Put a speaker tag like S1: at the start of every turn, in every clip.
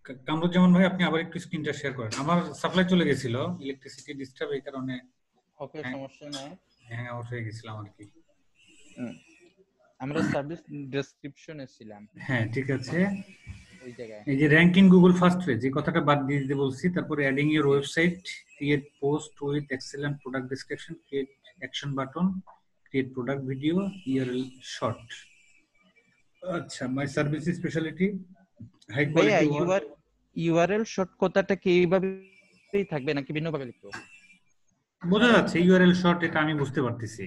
S1: কামরুজ্জামান ভাই, আপনি আবার একটু স্ক্রিনটা শেয়ার করেন। আমার সাপ্লাই চলে গেছিল, ইলেকট্রিসিটি ডিস্টার্ব, এই কারণে
S2: ওকে, সমস্যা নাই,
S1: হ্যাং আউট হয়ে গেছিলাম আর কি।
S2: আমরা সার্ভিস ডেসক্রিপশনে ছিলাম।
S1: হ্যাঁ, ঠিক আছে।
S2: ওই জায়গায়
S1: এই যে rank in Google first page, এই কথাটা বাদ দিয়ে দিতে বলছি। তারপরে adding your website, create post with excellent product description, create action button, create product video, URL short. আচ্ছা, মাই সার্ভিস স্পেশালিটি, হাই
S2: ভাইয়া
S1: কোয়ালিটি ওয়ার্ক।
S2: ইউআরএল শর্ট কথাটা কি এইভাবেই থাকবে নাকি ভিন্নভাবে লিখবো?
S1: বোঝা যাচ্ছে ইউআরএল শর্ট, এটা আমি বুঝতে পারতেছি।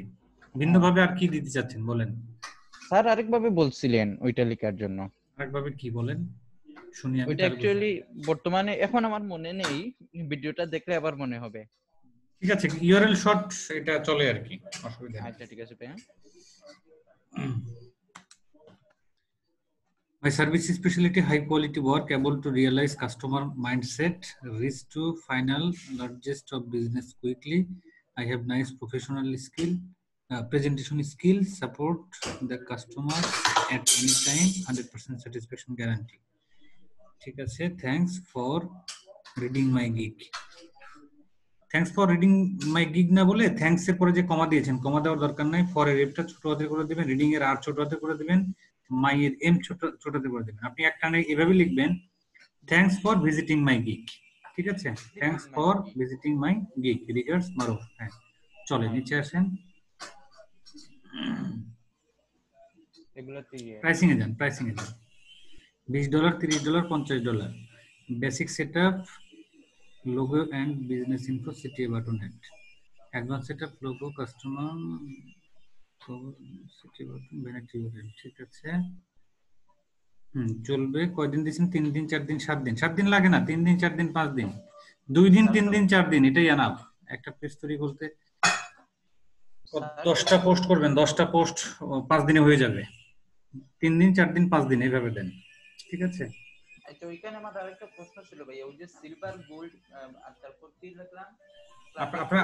S1: ভিন্নভাবে আর কি দিতে চাচ্ছেন বলেন?
S2: স্যার আরেকভাবে বলছিলেন ওইটা লেখার জন্য।
S1: আরেকভাবে কি বলেন শুনি আমি।
S2: ওইটা অ্যাকচুয়ালি বর্তমানে এখন আমার মনে নেই, ভিডিওটা দেখলে আবার মনে হবে।
S1: ঠিক আছে, ইউআরএল শর্ট এটা চলে আর কি, অসুবিধা নেই।
S2: আচ্ছা ঠিক আছে ভাইয়া।
S1: My service specialty, high quality work, able to realize customer mindset, reach to final largest of business quickly. I have nice professional skill, presentation skill, support the customer at any time, 100% satisfaction guarantee. ঠিক আছে, thanks for reading my gig. Thanks for reading my gig না বলে thanks এর পরে যে কমা দিয়েছেন, কমা দেওয়ার দরকার নাই। ফর এর এফটা ছোট হাতে করে দিবেন, রিডিং এর আর ছোট হাতে করে দিবেন, মাই এর এম ছোট হাতে করে দিবেন। আপনি একটা এভাবে লিখবেন, thanks for visiting my gig. ঠিক আছে, thanks for visiting my gig, regards Maruf. হ্যাঁ, চলে নিচে আসেন, প্রাইসিং এ যান। প্রাইসিং এ যান, $20, $30, $50। Basic setup, logo and business info, CTA button head, advanced setup, logo, customer, CTA button, vanity URL। ঠিক আছে, চলবে। কয়দিন দিচ্ছেন? 3 দিন, 4 দিন, 7 দিন। 7 দিন লাগে না, 3 দিন, 4 দিন, 5 দিন, 2 দিন, 3 দিন, 4 দিন, এটাই এনাফ। একটা পেজ তৈরি করতে 10টা পোস্ট করবেন, 10টা পোস্ট 5 দিনে হয়ে যাবে। 3 দিন, 4 দিন, 5 দিন এইভাবে দেন। ঠিক আছে।
S2: আচ্ছা, ওইখানে আমার আরেকটা প্রশ্ন ছিল ভাই, ওই যে সিলভার গোল্ড আর তারপর কি লিখলাম?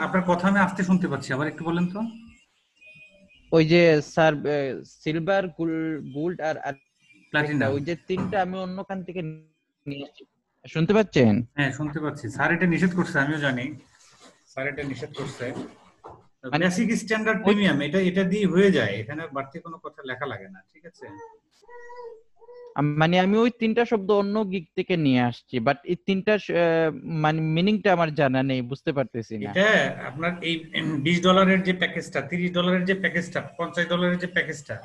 S1: আপনার কথা আমি আস্তে শুনতে পাচ্ছি, আবার একটু বলেন তো।
S2: ওই যে স্যার সিলভার গোল্ড আর
S1: প্লাটিনাম,
S2: ওই যে তিনটা আমি অন্য কান থেকে নিয়েছি, শুনতে পাচ্ছেন?
S1: হ্যাঁ শুনতে পাচ্ছি। স্যার এটা নিষেধ করছে, আমিও জানি স্যার এটা নিষেধ করছে।
S2: মানে
S1: বেসিক স্ট্যান্ডার্ড প্রিমিয়াম, এটা দিয়ে হয়ে যায়, এখানে বাড়তি কোনো কথা লেখা লাগে না। ঠিক আছে,
S2: মানে আমি ওই তিনটা শব্দ অন্য গিগ থেকে নিয়ে আসছি, বাট এই তিনটা মানে মিনিংটা আমার জানা নেই, বুঝতে পারতেছি না।
S1: এটা আপনার এই $20 যে প্যাকেজটা, $30 যে প্যাকেজটা, $50 যে প্যাকেজটা,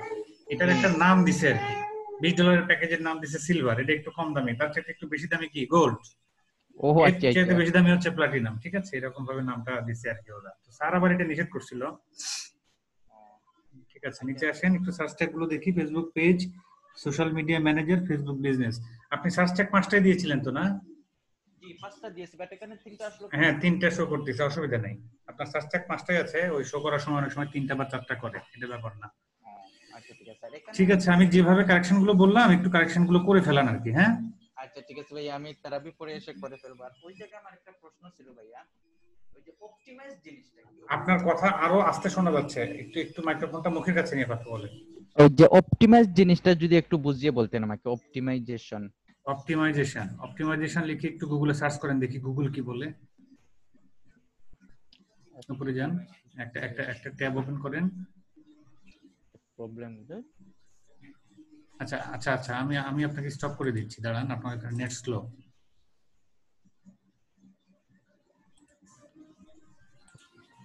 S1: এটার একটা নাম দিছে আর কি। $20 প্যাকেজের নাম দিছে সিলভার, এটা একটু কম দামি। তার থেকে একটু বেশি দামি কি গোল্ড,
S2: ও
S1: এর
S2: আচ্ছা
S1: চাইতে
S2: আচ্ছা
S1: বেশি দামি হচ্ছে প্লাটিনাম। ঠিক আছে, এরকম ভাবে নামটা দিছে আর কি ওরা। তো স্যার আবার এটা নিষেধ করছিল। ঠিক আছে, নিচে আসেন, একটু সার্চ ট্যাগ গুলো দেখি। Facebook page, social media manager, Facebook business. আপনি সার্চ ট্যাগ 5টাই দিয়েছিলেন তো না?
S2: জি 5টা দিয়েছি, বাট এখানে 3টা আসলো।
S1: হ্যাঁ, 3টা শো করতেছে, অসুবিধা নেই। আপনার সার্চ ট্যাগ 5টাই আছে, ওই শো করার সময় অনেক সময় 3টা বা 4টা করে, এটা ব্যাপার না।
S2: আচ্ছা ঠিক আছে, এখানে
S1: ঠিক আছে, আমি যেভাবে কারেকশন গুলো বললাম একটু কারেকশন গুলো করে ফেলান আর কি। হ্যাঁ,
S2: আচ্ছা ঠিক আছে ভাই, আমি তারাবি পরে এসে করে ফেলবো। আর ওই জায়গায় আমার একটা প্রশ্ন ছিল ভাইয়া, ওই যে অপটিমাইজ জিনিসটা কি?
S1: আপনার কথা আরো আস্তে শোনা যাচ্ছে, একটু একটু মাইক্রোফোনটা মুখের কাছে নিয়ে কথা বলেন।
S2: ওই যে অপটিমাইজ জিনিসটা যদি একটু বুঝিয়ে বলতেন আমাকে। অপটিমাইজেশন,
S1: অপটিমাইজেশন লিখে একটু গুগলে সার্চ করেন, দেখি গুগল কি বলে। উপরে যান, একটা একটা একটা ট্যাব ওপেন করেন।
S2: প্রবলেম।
S1: আচ্ছা আচ্ছা আচ্ছা, আমি আপনাকে স্টপ করে দিচ্ছি, দাঁড়ান, আপনার এখানে নেট স্লো।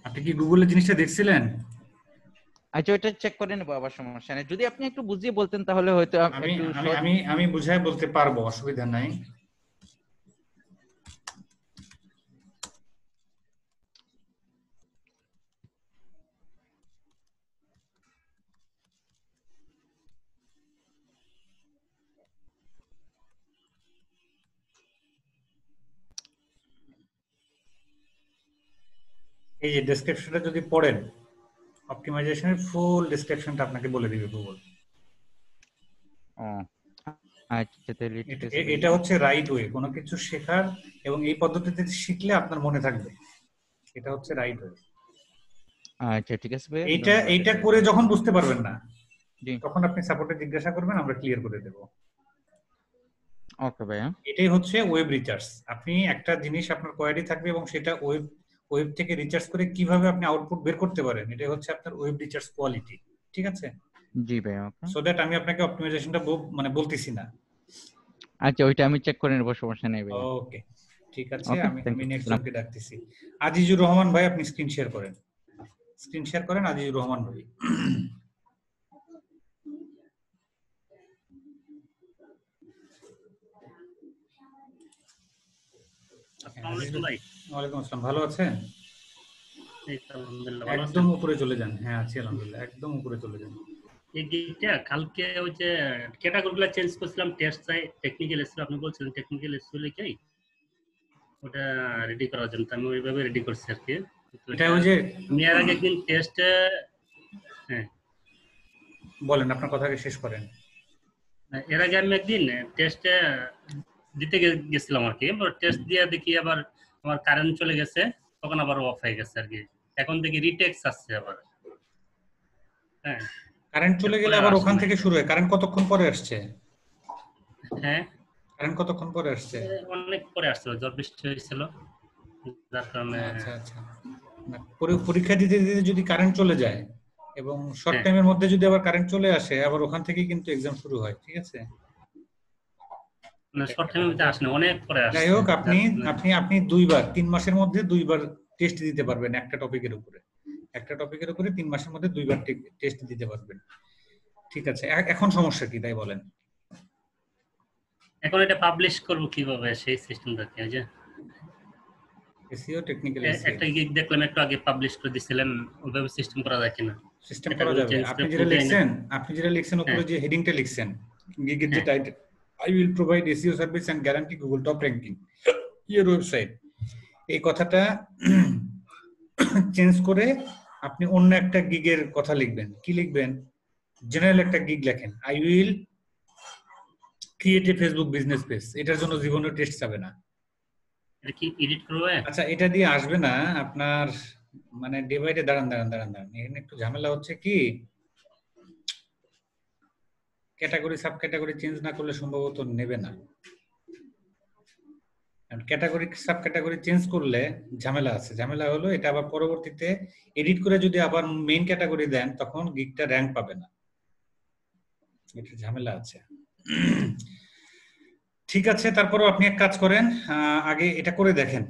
S1: আপনি কি গুগলে জিনিসটা দেখছিলেন?
S2: আচ্ছা ওটা চেক করে নেবো, আবার সমস্যা নেই। যদি আপনি একটু বুঝিয়ে বলতেন তাহলে হয়তো
S1: আমি
S2: একটু
S1: আমি আমি আমি বুঝাই বলতে পারবো, অসুবিধা নাই। এই যে ডেসক্রিপশনটা যদি পড়েন, অপটিমাইজেশনের ফুল ডেসক্রিপশনটা আপনাকে বলে দিবে গুগল।
S2: আচ্ছা তাহলে
S1: এটা হচ্ছে রাইট ওয়ে কোনো কিছু শেখার, এবং এই পদ্ধতিতে শিখলে আপনার মনে থাকবে। এটা হচ্ছে রাইট ওয়ে।
S2: আচ্ছা ঠিক আছে ভাই,
S1: এইটা করে যখন বুঝতে পারবেন না,
S2: জি
S1: তখন আপনি সাপোর্টে জিজ্ঞাসা করবেন, আমরা ক্লিয়ার করে দেব।
S2: ওকে ভাইয়া।
S1: এটাই হচ্ছে ওয়েব রিসার্চ। আপনি একটা জিনিস আপনার কোয়ারি থাকবে এবং সেটা ওয়েব থেকে রিসার্চ করে কিভাবে আপনি আউটপুট বের করতে পারেন, এটাই হচ্ছে আপনার ওয়েব রিসার্চ কোয়ালিটি। ঠিক আছে?
S2: জি ভাইয়া, ওকে।
S1: সো দ্যাট আমি আপনাকে অপটিমাইজেশনটা মানে বলতেছি না।
S2: আচ্ছা, ওইটা আমি চেক করে নেব, সমস্যা নেই ভাইয়া।
S1: ওকে, ঠিক আছে।
S2: ওকে,
S1: আমি
S2: থ্যাংক
S1: আমি
S2: ইউ।
S1: নেক্সট জনকে ডাকতেছি। আজিজুর রহমান ভাই, আপনি স্ক্রিন শেয়ার করেন। স্ক্রিন শেয়ার করেন আজিজুর রহমান ভাই।
S3: আসসালামু আলাইকুম ভাই।
S1: ওয়ালাইকুম আসসালাম, ভালো আছেন?
S3: এই তো আলহামদুলিল্লাহ, ভালো
S1: একদম
S3: আছেন?
S1: উপরে চলে যান। হ্যাঁ আছি আলহামদুলিল্লাহ, একদম উপরে চলে যান।
S3: এই গিগটা কালকে ওই যে ক্যাটাগরিগুলো চেঞ্জ করছিলাম, টেস্ট চাই, টেকনিক্যাল এসে আপনি বলছিলেন টেকনিক্যাল এসে লিখে ওটা রেডি করার জন্য, তো আমি ওইভাবে রেডি করছি আর কি। তো
S1: এটা
S3: এটা
S1: ওই যে
S3: আমি এর আগে একদিন টেস্টে, হ্যাঁ
S1: বলেন, আপনার কথাকে শেষ করেন।
S3: এর আগে আমি একদিন টেস্টে দিতে গেছিলাম আর কি। টেস্ট দিয়ে দেখি আবার আমার কারেন্ট চলে গেছে, তখন আবার অফ হয়ে গেছে আর কি। এখন দেখি রিটেক্স আসছে আবার। হ্যাঁ,
S1: কারেন্ট চলে গেলে
S3: এরপরে আর
S1: আবার
S3: আসে
S1: ওখান
S3: নাই।
S1: থেকে শুরু হয়। কারেন্ট কতক্ষণ পরে আসছে?
S3: হ্যাঁ,
S1: কারেন্ট কতক্ষণ পরে আসছে?
S3: অনেক পরে আসছিল, ঝড় বৃষ্টি হয়েছিল যার কারণে।
S1: আচ্ছা আচ্ছা। না, পরীক্ষা দিতে দিতে যদি কারেন্ট চলে যায় এবং শর্ট
S3: হ্যাঁ,
S1: টাইমের মধ্যে যদি আবার কারেন্ট চলে আসে, আবার ওখান থেকেই কিন্তু এক্সাম শুরু হয়। ঠিক আছে?
S3: মানে
S1: এটা
S3: শর্ট
S1: একটা
S3: টাইমের
S1: কথা।
S3: মধ্যে আসে না, অনেক পরে
S1: যাই
S3: আসছে
S1: হোক, আপনি
S3: যার কারণে।
S1: আপনি আপনি 2 বার 3 মাসের মধ্যে 2 বার টেস্ট দিতে পারবেন একটা টপিকের উপরে। একটা টপিকের উপরে 3 মাসের মধ্যে 2 বার টেস্ট দিতে পারবেন। ঠিক আছে, এখন সমস্যা কি তাই বলেন?
S3: এখন এটা পাবলিশ করব কিভাবে, সেই সিস্টেমটা কি? ওই যে
S1: এসইও, টেকনিক্যাল এসইও
S3: একটা গিগ দেখলাম একটু আগে পাবলিশ করে দিছিলেন, ওইভাবে সিস্টেম করা যায় কিনা?
S1: সিস্টেম করা
S3: ক্যাটাগরি
S1: যাবে।
S3: চেঞ্জ
S1: আপনি
S3: করে
S1: যেটা
S3: ফুল টাইম।
S1: লিখছেন, উপরে
S3: হ্যাঁ,
S1: যে হেডিংটা লিখছেন, গিগের যে
S3: হ্যাঁ,
S1: title, I will provide SEO service and guarantee Google top ranking your website, এই কথাটা চেঞ্জ করে আপনি অন্য একটা গিগের কথা লিখবেন। কি লিখবেন? জেনারেল একটা গিগ লেখেন, I will create a Facebook business page. এটার জন্য জীবনে টেস্ট যাবে না।
S3: এটা কি এডিট করবে?
S1: আচ্ছা, এটা দিয়ে আসবে না আপনার, মানে ডে বাই ডে। দাঁড়ান দাঁড়ান দাঁড়ান দাঁড়ান, এখানে একটু ঝামেলা হচ্ছে কি, ক্যাটাগরি সাব ক্যাটাগরি চেঞ্জ না করলে সম্ভবত নেবে না। ক্যাটাগরি সাব ক্যাটাগরি চেঞ্জ করলে ঝামেলা আছে। ঝামেলা হলো এটা আবার পরবর্তীতে এডিট করে যদি আবার মেইন ক্যাটাগরি দেন, তখন গিগটা র্যাঙ্ক পাবে না। এটা ঝামেলা আছে। ঠিক আছে, তারপরও আপনি এক কাজ করেন, আগে এটা করে দেখেন।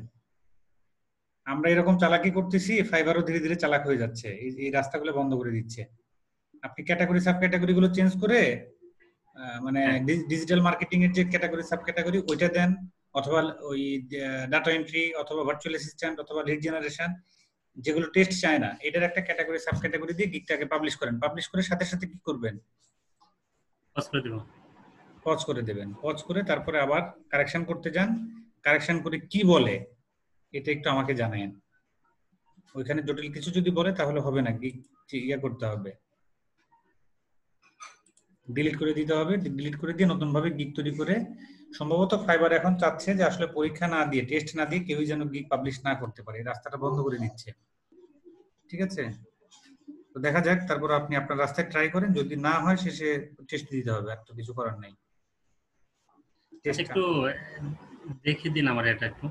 S1: আমরা এরকম চালাকি করতেছি, ফাইবারও ধীরে ধীরে চালাক হয়ে যাচ্ছে, এই রাস্তাগুলো বন্ধ করে দিচ্ছে। আপনি ক্যাটাগরি সাব ক্যাটাগরি গুলো চেঞ্জ করে মানে
S3: হ্যাঁ,
S1: ডিজিটাল মার্কেটিং এর যে ক্যাটাগরি সাব ক্যাটাগরি ওইটা দেন, অথবা ওই ডাটা এন্ট্রি অথবা ভার্চুয়াল অ্যাসিস্ট্যান্ট অথবা লিড জেনারেশন, যেগুলো টেস্ট চায় না, এটার একটা ক্যাটাগরি সাব ক্যাটাগরি দিয়ে গিগটাকে পাবলিশ করেন। পাবলিশ করে সাথে সাথে কি করবেন?
S3: পজ করে দিব।
S1: পজ করে দেবেন। পজ করে তারপরে আবার কারেকশন করতে যান। কারেকশন করে কি বলে এটা একটু আমাকে জানায়েন। ওইখানে জটিল কিছু যদি বলে তাহলে হবে না, গিগ ইয়া করতে হবে, ডিলিট করে দিতে হবে। ডিলিট করে দিয়ে নতুন ভাবে গিগ তৈরি করে, সম্ভবত ফাইবার এখন চাচ্ছে যে আসলে পরীক্ষা না দিয়ে, টেস্ট না দিয়ে কেউই যেন গিগ পাবলিশ না করতে পারে, এই রাস্তাটা বন্ধ করে দিচ্ছে। ঠিক আছে, তো দেখা যাক। তারপর আপনি আপনার রাস্তায় ট্রাই করেন, যদি না হয় শেষে টেস্ট দিতে হবে, আর তো কিছু করার নাই।
S3: আচ্ছা,
S1: টেস্টটা
S3: একটু দেখিয়ে দিন আমার এটা একটু।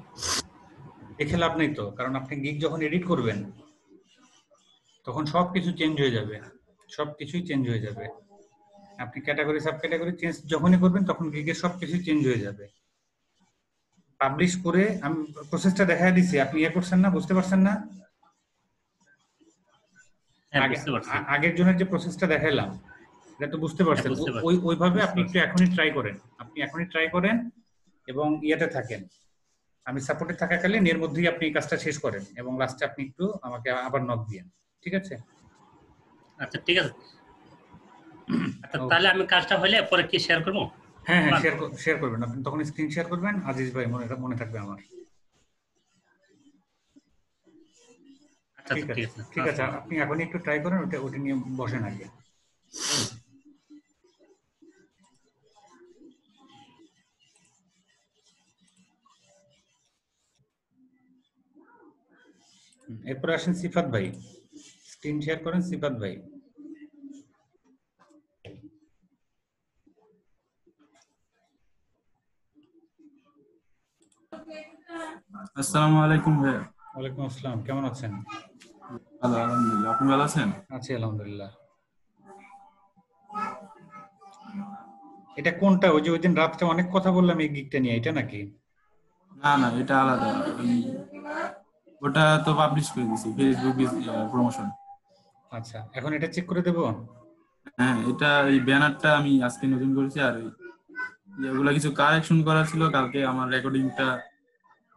S1: দেখে লাভ নেই তো, কারণ আপনি গিগ যখন এডিট করবেন তখন সবকিছু চেঞ্জ হয়ে যাবে, সবকিছুই চেঞ্জ হয়ে যাবে। আপনি ক্যাটাগরি সাব ক্যাটাগরি চেঞ্জ যখনই করবেন তখন গিগের সবকিছু চেঞ্জ হয়ে যাবে। পাবলিশ করে আমি প্রসেসটা দেখাই দিছি, আপনি ইয়ে করছেন না, বুঝতে পারছেন না?
S3: হ্যাঁ,
S1: আগে
S3: বুঝতে পারছি।
S1: আগের জনের যে প্রসেসটা দেখাইলাম, এটা তো বুঝতে
S3: হ্যাঁ,
S1: পারছেন।
S3: বুঝতে
S1: ওই
S3: পারছি,
S1: ওইভাবে
S3: বুঝতে
S1: আপনি একটু
S3: পারছি।
S1: এখনই ট্রাই করেন। আপনি এখনই ট্রাই করেন এবং ইয়েতে থাকেন, আমি সাপোর্টে থাকাকালীন এর মধ্যেই আপনি এই কাজটা শেষ করেন এবং লাস্টে আপনি একটু আমাকে আবার নক দিয়েন। ঠিক আছে?
S3: আচ্ছা, ঠিক আছে। আচ্ছা,
S1: ওকে।
S3: তাহলে আমি কাজটা হলে পরে কি শেয়ার করবো?
S1: হ্যাঁ হ্যাঁ,
S3: বাদ।
S1: শেয়ার করবেন। আপনি তখন স্ক্রিন শেয়ার করবেন, আজিজ ভাই মনে থাকবে আমার।
S3: আচ্ছা,
S1: ঠিক
S3: আচ্ছা, ঠিক
S1: আছে,
S3: আছে।
S1: ঠিক আছে,
S3: আসসালাম।
S1: আপনি এখনই একটু ট্রাই করেন, ওটা নিয়ে বসেন আগে। এরপরে আসেন সিফাত ভাই, স্ক্রিন শেয়ার করেন সিফাত ভাই।
S4: আসসালামু আলাইকুম ভাইয়া।
S1: ওয়ালাইকুম আসসালাম, কেমন আছেন?
S4: ভালো, আলহামদুলিল্লাহ। আপনি ভালো আছেন?
S1: আছি আলহামদুলিল্লাহ। এটা কোনটা? ওই যে ওই দিন রাত্রে অনেক কথা বললাম এই গিগটা নিয়ে, এটা নাকি?
S4: না না, এটা আলাদা। ওটা তো পাবলিশ করে দিছি, ফেসবুক প্রমোশন।
S1: আচ্ছা, এখন এটা চেক করে দেবো।
S4: হ্যাঁ, এটা এই ব্যানারটা আমি আজকে নতুন করেছি, আর এগুলা কিছু কারেকশন করা ছিল কালকে। আমার রেকর্ডিংটা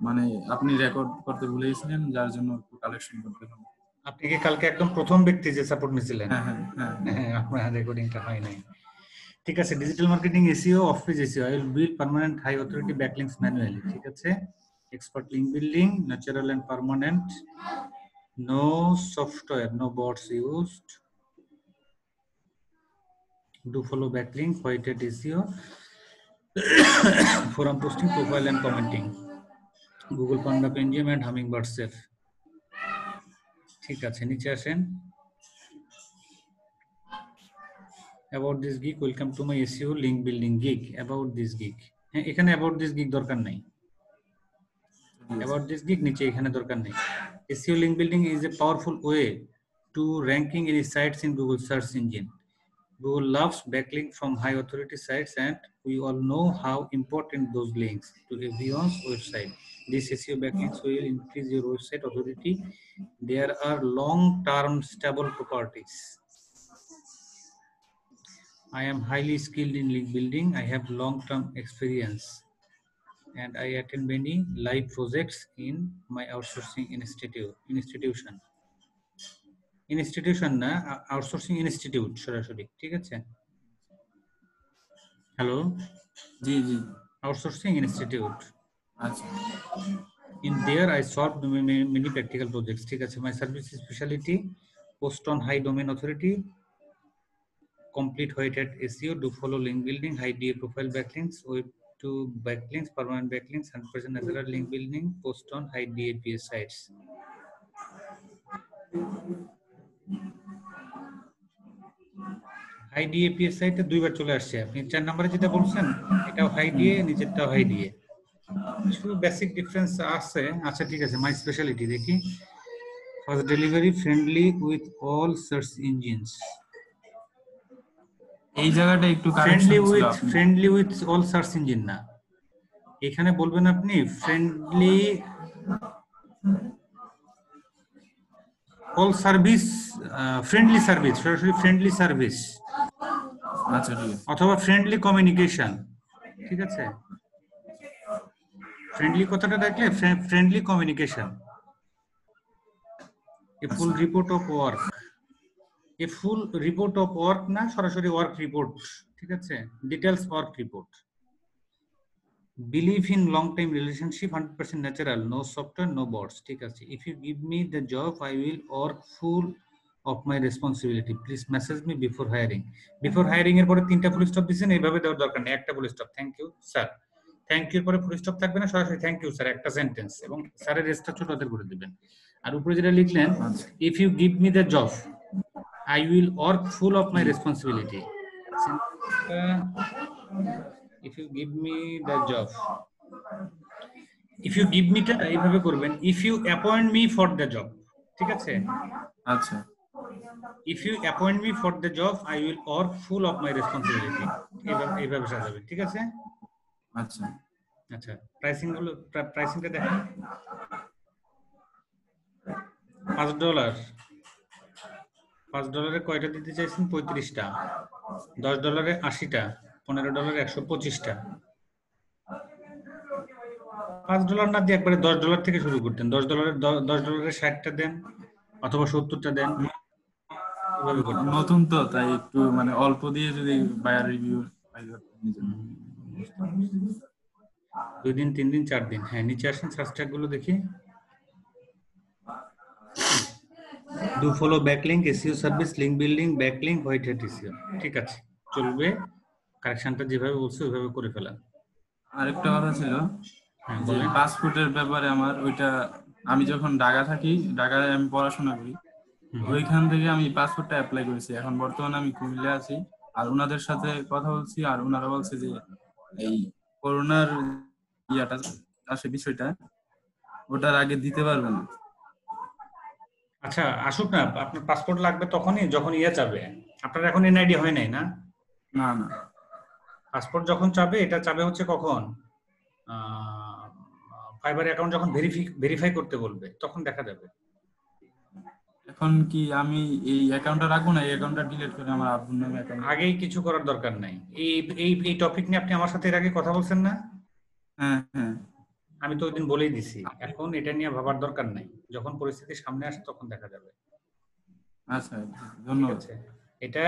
S4: মানে আপনি রেকর্ড করতে ভুলে গেছিলেন, যার জন্য একটু কালেকশন করতে হবে।
S1: আপনি কি কালকে একদম প্রথম ব্যক্তি যে সাপোর্ট নিয়েছিলেন?
S4: হ্যাঁ হ্যাঁ হ্যাঁ।
S1: হ্যাঁ, আপনার রেকর্ডিংটা হয় নাই। ঠিক আছে, digital marketing SEO, off page SEO, I will build permanent high authority backlinks manually. ঠিক আছে, expert link building, natural and permanent, no software, no bots used, do follow backlink, white hat SEO, forum posting, profile and commenting, Google Panda Pentium and Hummingbird Safe। ঠিক আছে, নিচে আসেন। about this gig, welcome to my SEO link building gig, about this gig। হ্যাঁ, এখানে about this gig দরকার নাই, about this gig নিচে এখানে দরকার নেই। SEO link building is a powerful way to ranking any sites in Google search engine. Google loves backlink from high authority sites, and we all know how important those links to everyone's website. These SEO backlinks will increase your website authority. There are long-term stable properties. I am highly skilled in link building. I have long-term experience, and I attend many live projects in my outsourcing institution. Institution না, outsourcing institute সরাসরি। ঠিক আছে, hello,
S4: জি জি।
S1: outsourcing institute।
S4: আচ্ছা।
S1: In there I solved many practical projects। ঠিক আছে, my service specialty, post on high domain authority, complete white hat SEO, do follow link building, high DA profile backlinks, web to backlinks, permanent backlinks, 100% natural link building, post on high DAPS sites। High DA PS সাইটে দুইবার চলে আসছে। আপনি 4 নম্বরে যেটা বলছেন এটাও high DA, নিচেরটাও high DA. কিছু বেসিক ডিফারেন্স আছে। আচ্ছা ঠিক আছে, মাই স্পেশালিটি দেখি। Fast delivery, friendly with all search engines.
S4: এই জায়গাটা একটু কারেকশন ছিল।
S1: Friendly with all search engine না, এখানে বলবেন আপনি friendly all service, friendly service, সরাসরি ফ্রেন্ডলি সার্ভিস।
S4: আচ্ছা ঠিক আছে।
S1: অথবা ফ্রেন্ডলি কমিউনিকেশন। ঠিক আছে, ফ্রেন্ডলি কথাটা দেখলে friendly communication. A full report of work, a full report of work না, সরাসরি ওয়ার্ক রিপোর্ট। ঠিক আছে, details work report. Believe in long time relationship, 100% natural, no software, no bots. ঠিক আছে, if you give me the job I will work full of my responsibility, please message me before hiring. Before hiring এর পরে 3টা full stop দিচ্ছেন, এইভাবে দেওয়ার দরকার নেই, একটা full stop. Thank you sir, thank ইউর পরে ফুল স্টপ থাকবে না, সরাসরি থ্যাংক ইউ স্যার একটা সেন্টেন্স, এবং স্যারের রেসটা ছোট হাতের করে দিবেন। আর উপরে যেটা লিখলেন, if you give me the job I will work full of my responsibility. If you give me the job, if you give মিটা এইভাবে করবেন, if you appoint me for the job. ঠিক আছে,
S4: আচ্ছা।
S1: If you appoint me for the job I will work full of my responsibility, এইভাবে সাজাবেন। ঠিক আছে,
S4: আচ্ছা
S1: আচ্ছা। প্রাইসিংটা দেখেন। $5, $5 কয়টা দিতে চাইছেন? 35টা। $10 80টা, $15 125টা। $5 না দিয়ে একবারে $10 থেকে শুরু করতেন। $10 60টা দেন, অথবা 70টা দেন।
S4: নতুন তো, তাই একটু মানে অল্প দিয়ে যদি বায়ার রিভিউ
S1: 2 দিন 3 দিন 4 দিন। হ্যাঁ, নিচে আসেন, সার্চ ট্যাগ গুলো দেখি। Do follow backlink, SEO service, link building, backlink, white hat SEO. ঠিক আছে, চলবে। কারেকশনটা যেভাবে বলছে ওইভাবে করে ফেলা।
S4: আরেকটা কথা ছিল,
S1: হ্যাঁ
S4: যে
S1: বলেন।
S4: পাসপোর্টের ব্যাপারে আমার ওইটা, আমি যখন ঢাকা থাকি, ঢাকায় আমি পড়াশোনা করি, ওইখান থেকে আমি পাসপোর্টটা অ্যাপ্লাই করেছি। এখন বর্তমানে আমি কুমিল্লা আছি, আর ওনাদের সাথে কথা বলছি, আর ওনারা বলছে যে এই করোনার ইয়াটা আসে বিষয়টা, ওটার আগে দিতে পারবে না।
S1: আচ্ছা আসুক না, আপনার পাসপোর্ট লাগবে তখনই যখন ইয়ে চাবে। আপনার এখন এনআইডি হয় নাই না?
S4: না না,
S1: পাসপোর্ট যখন চাবে, এটা চাবে হচ্ছে কখন, ফাইবার অ্যাকাউন্ট যখন ভেরিফাই করতে বলবে তখন দেখা যাবে।
S4: এখন কি আমি এই অ্যাকাউন্টটা রাখবো না, এই অ্যাকাউন্টটা ডিলিট করে আমার আব্বুর নামে অ্যাকাউন্ট?
S1: আগেই কিছু করার দরকার নাই। এই এই এই টপিক নিয়ে আপনি আমার সাথে এর আগে কথা বলছেন না?
S4: হ্যাঁ হ্যাঁ।
S1: আমি তো ওই দিন বলেই দিছি, এখন এটা নিয়ে ভাবার দরকার নাই, যখন পরিস্থিতি সামনে আসে তখন দেখা যাবে।
S4: আচ্ছা
S1: ঠিক
S4: ধন্যবাদ।
S1: আছে, এটা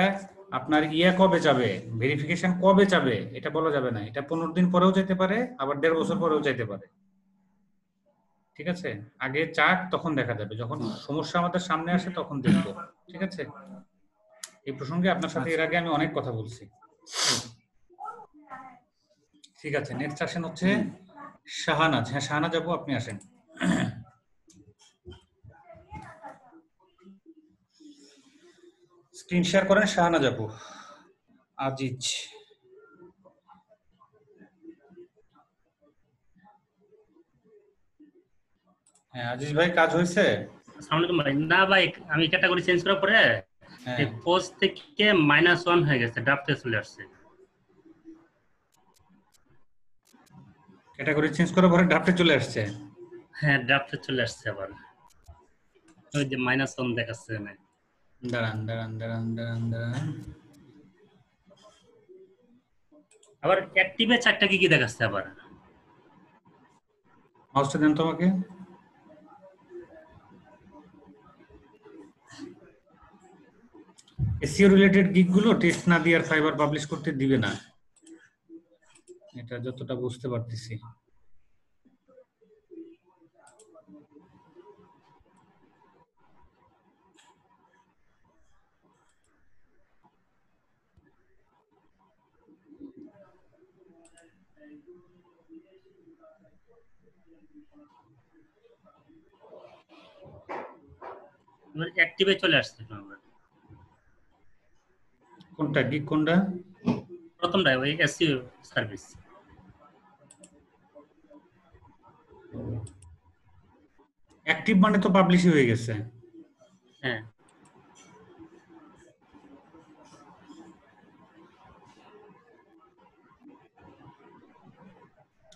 S1: আপনার ইয়া কবে যাবে, ভেরিফিকেশন কবে যাবে এটা বলা যাবে না। এটা 15 দিন পরেও যেতে পারে, আবার 1.5 বছর পরেও যেতে পারে। ঠিক আছে, আগে চাক, তখন দেখা যাবে। যখন সমস্যা আমাদের সামনে আসে তখন দেখবো। ঠিক আছে, এই প্রসঙ্গে আপনার সাথে এর আগে আমি অনেক কথা বলছি। ঠিক আছে, নেক্সট আসেন হচ্ছে শাহানাজ। হ্যাঁ শাহানাজ আপু, আপনি আসেন। স্ক্রিন শেয়ার করেন শাহানাজ আপু। আজিজ, হ্যাঁ আজিজ ভাই কাজ হয়েছে?
S3: আসসালামু আলাইকুম ভাই। না ভাই, আমি ক্যাটাগরি চেঞ্জ করার পরে এই পোস্ট থেকে -1 হয়ে গেছে, ড্রাফটে চলে আসছে।
S1: ক্যাটাগরি চেঞ্জ করার পরে ড্রাফটে চলে আসছে?
S3: হ্যাঁ, ড্রাফটে চলে আসছে আবার। ওই যে -1 দেখাচ্ছে না।
S1: দাঁড়ান দাঁড়ান দাঁড়ান দাঁড়ান দাঁড়ান,
S3: আবার অ্যাক্টিভে 4টা কি দেখাচ্ছে আবার।
S1: মাউসটা দেন তো আমাকে। এসইও রিলেটেড গিগ গুলো টেস্ট না দিয়ে আর ফাইবার পাবলিশ করতে দিবে না, এটা যতটা বুঝতে পারতেছি।
S3: অ্যাক্টিভে চলে আসছে
S1: কোনটা গিগ, কোনটা?
S3: প্রথমটা ওই এসইও সার্ভিস।
S1: অ্যাক্টিভ মানে তো পাবলিশই হয়ে গেছে।
S3: হ্যাঁ,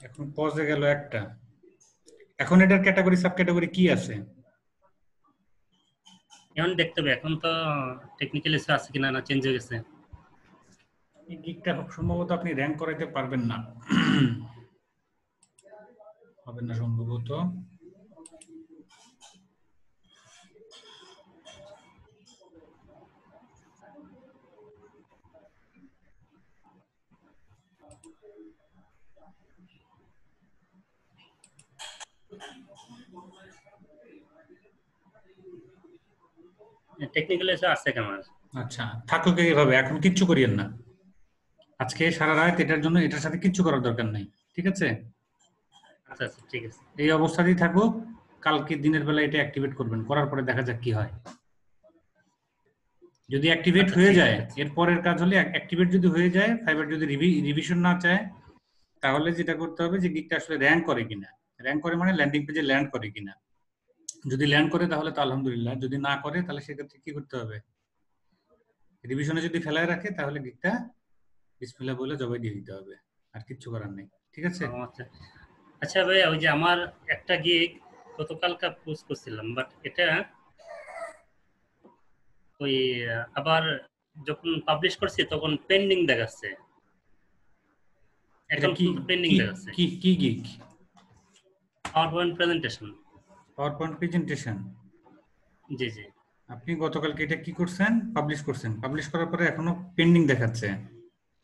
S1: এখন পজে গেল একটা। এখন এটার ক্যাটাগরি সাব ক্যাটাগরি কি আছে?
S3: এখন দেখতে হবে, এখন তো টেকনিক্যাল ইস্যু আছে কিনা, না চেঞ্জ হয়ে গেছে।
S1: এই গিগটা খুব সম্ভবত আপনি র‍্যাঙ্ক করাইতে পারবেন না, হবে না সম্ভবত।
S3: টেকনিক্যাল ইস্যু আছে কেমন?
S1: আচ্ছা থাকুক এইভাবে, এখন কিচ্ছু করিয়েন না। আজকে সারা রাত এটার জন্য, এটার সাথে কিচ্ছু করার দরকার নাই। ঠিক আছে,
S3: আচ্ছা আচ্ছা, ঠিক আছে।
S1: এই অবস্থাতেই থাকুক। কালকে দিনের বেলা এটা অ্যাক্টিভেট করবেন, করার পরে দেখা যাক কি হয়। যদি অ্যাক্টিভেট হয়ে যায়, এর পরের কাজ হলে অ্যাক্টিভেট যদি হয়ে যায়, ফাইবার যদি রিভিশন না চায়, তাহলে যেটা করতে হবে যে গিগটা আসলে র‍্যাঙ্ক করে কিনা। র‍্যাঙ্ক করে মানে ল্যান্ডিং পেজে ল্যান্ড করে কিনা। যদি ল্যান্ড করে তাহলে তো আলহামদুলিল্লাহ, যদি না করে তাহলে সেক্ষেত্রে কি করতে হবে, রিভিশনে যদি ফেলায় রাখে তাহলে গিগটা বিসমিল্লাহ বলে জবাই দিয়ে দিতে হবে, আর কিচ্ছু করার নেই। ঠিক আছে,
S3: আচ্ছা আচ্ছা ভাই, ওই যে আমার একটা গিগ গতকালকে পোস্ট করছিলাম, বাট এটা ওই আবার যখন পাবলিশ করছি তখন পেন্ডিং দেখাচ্ছে। এখন
S1: কি
S3: পেন্ডিং দেখাচ্ছে।
S1: কি কি gig?
S3: PowerPoint presentation.
S1: PowerPoint presentation?
S3: জি জি।
S1: আপনি গতকালকে এটা কি করছেন, পাবলিশ করছেন, পাবলিশ করার পরে এখনো পেন্ডিং দেখাচ্ছে?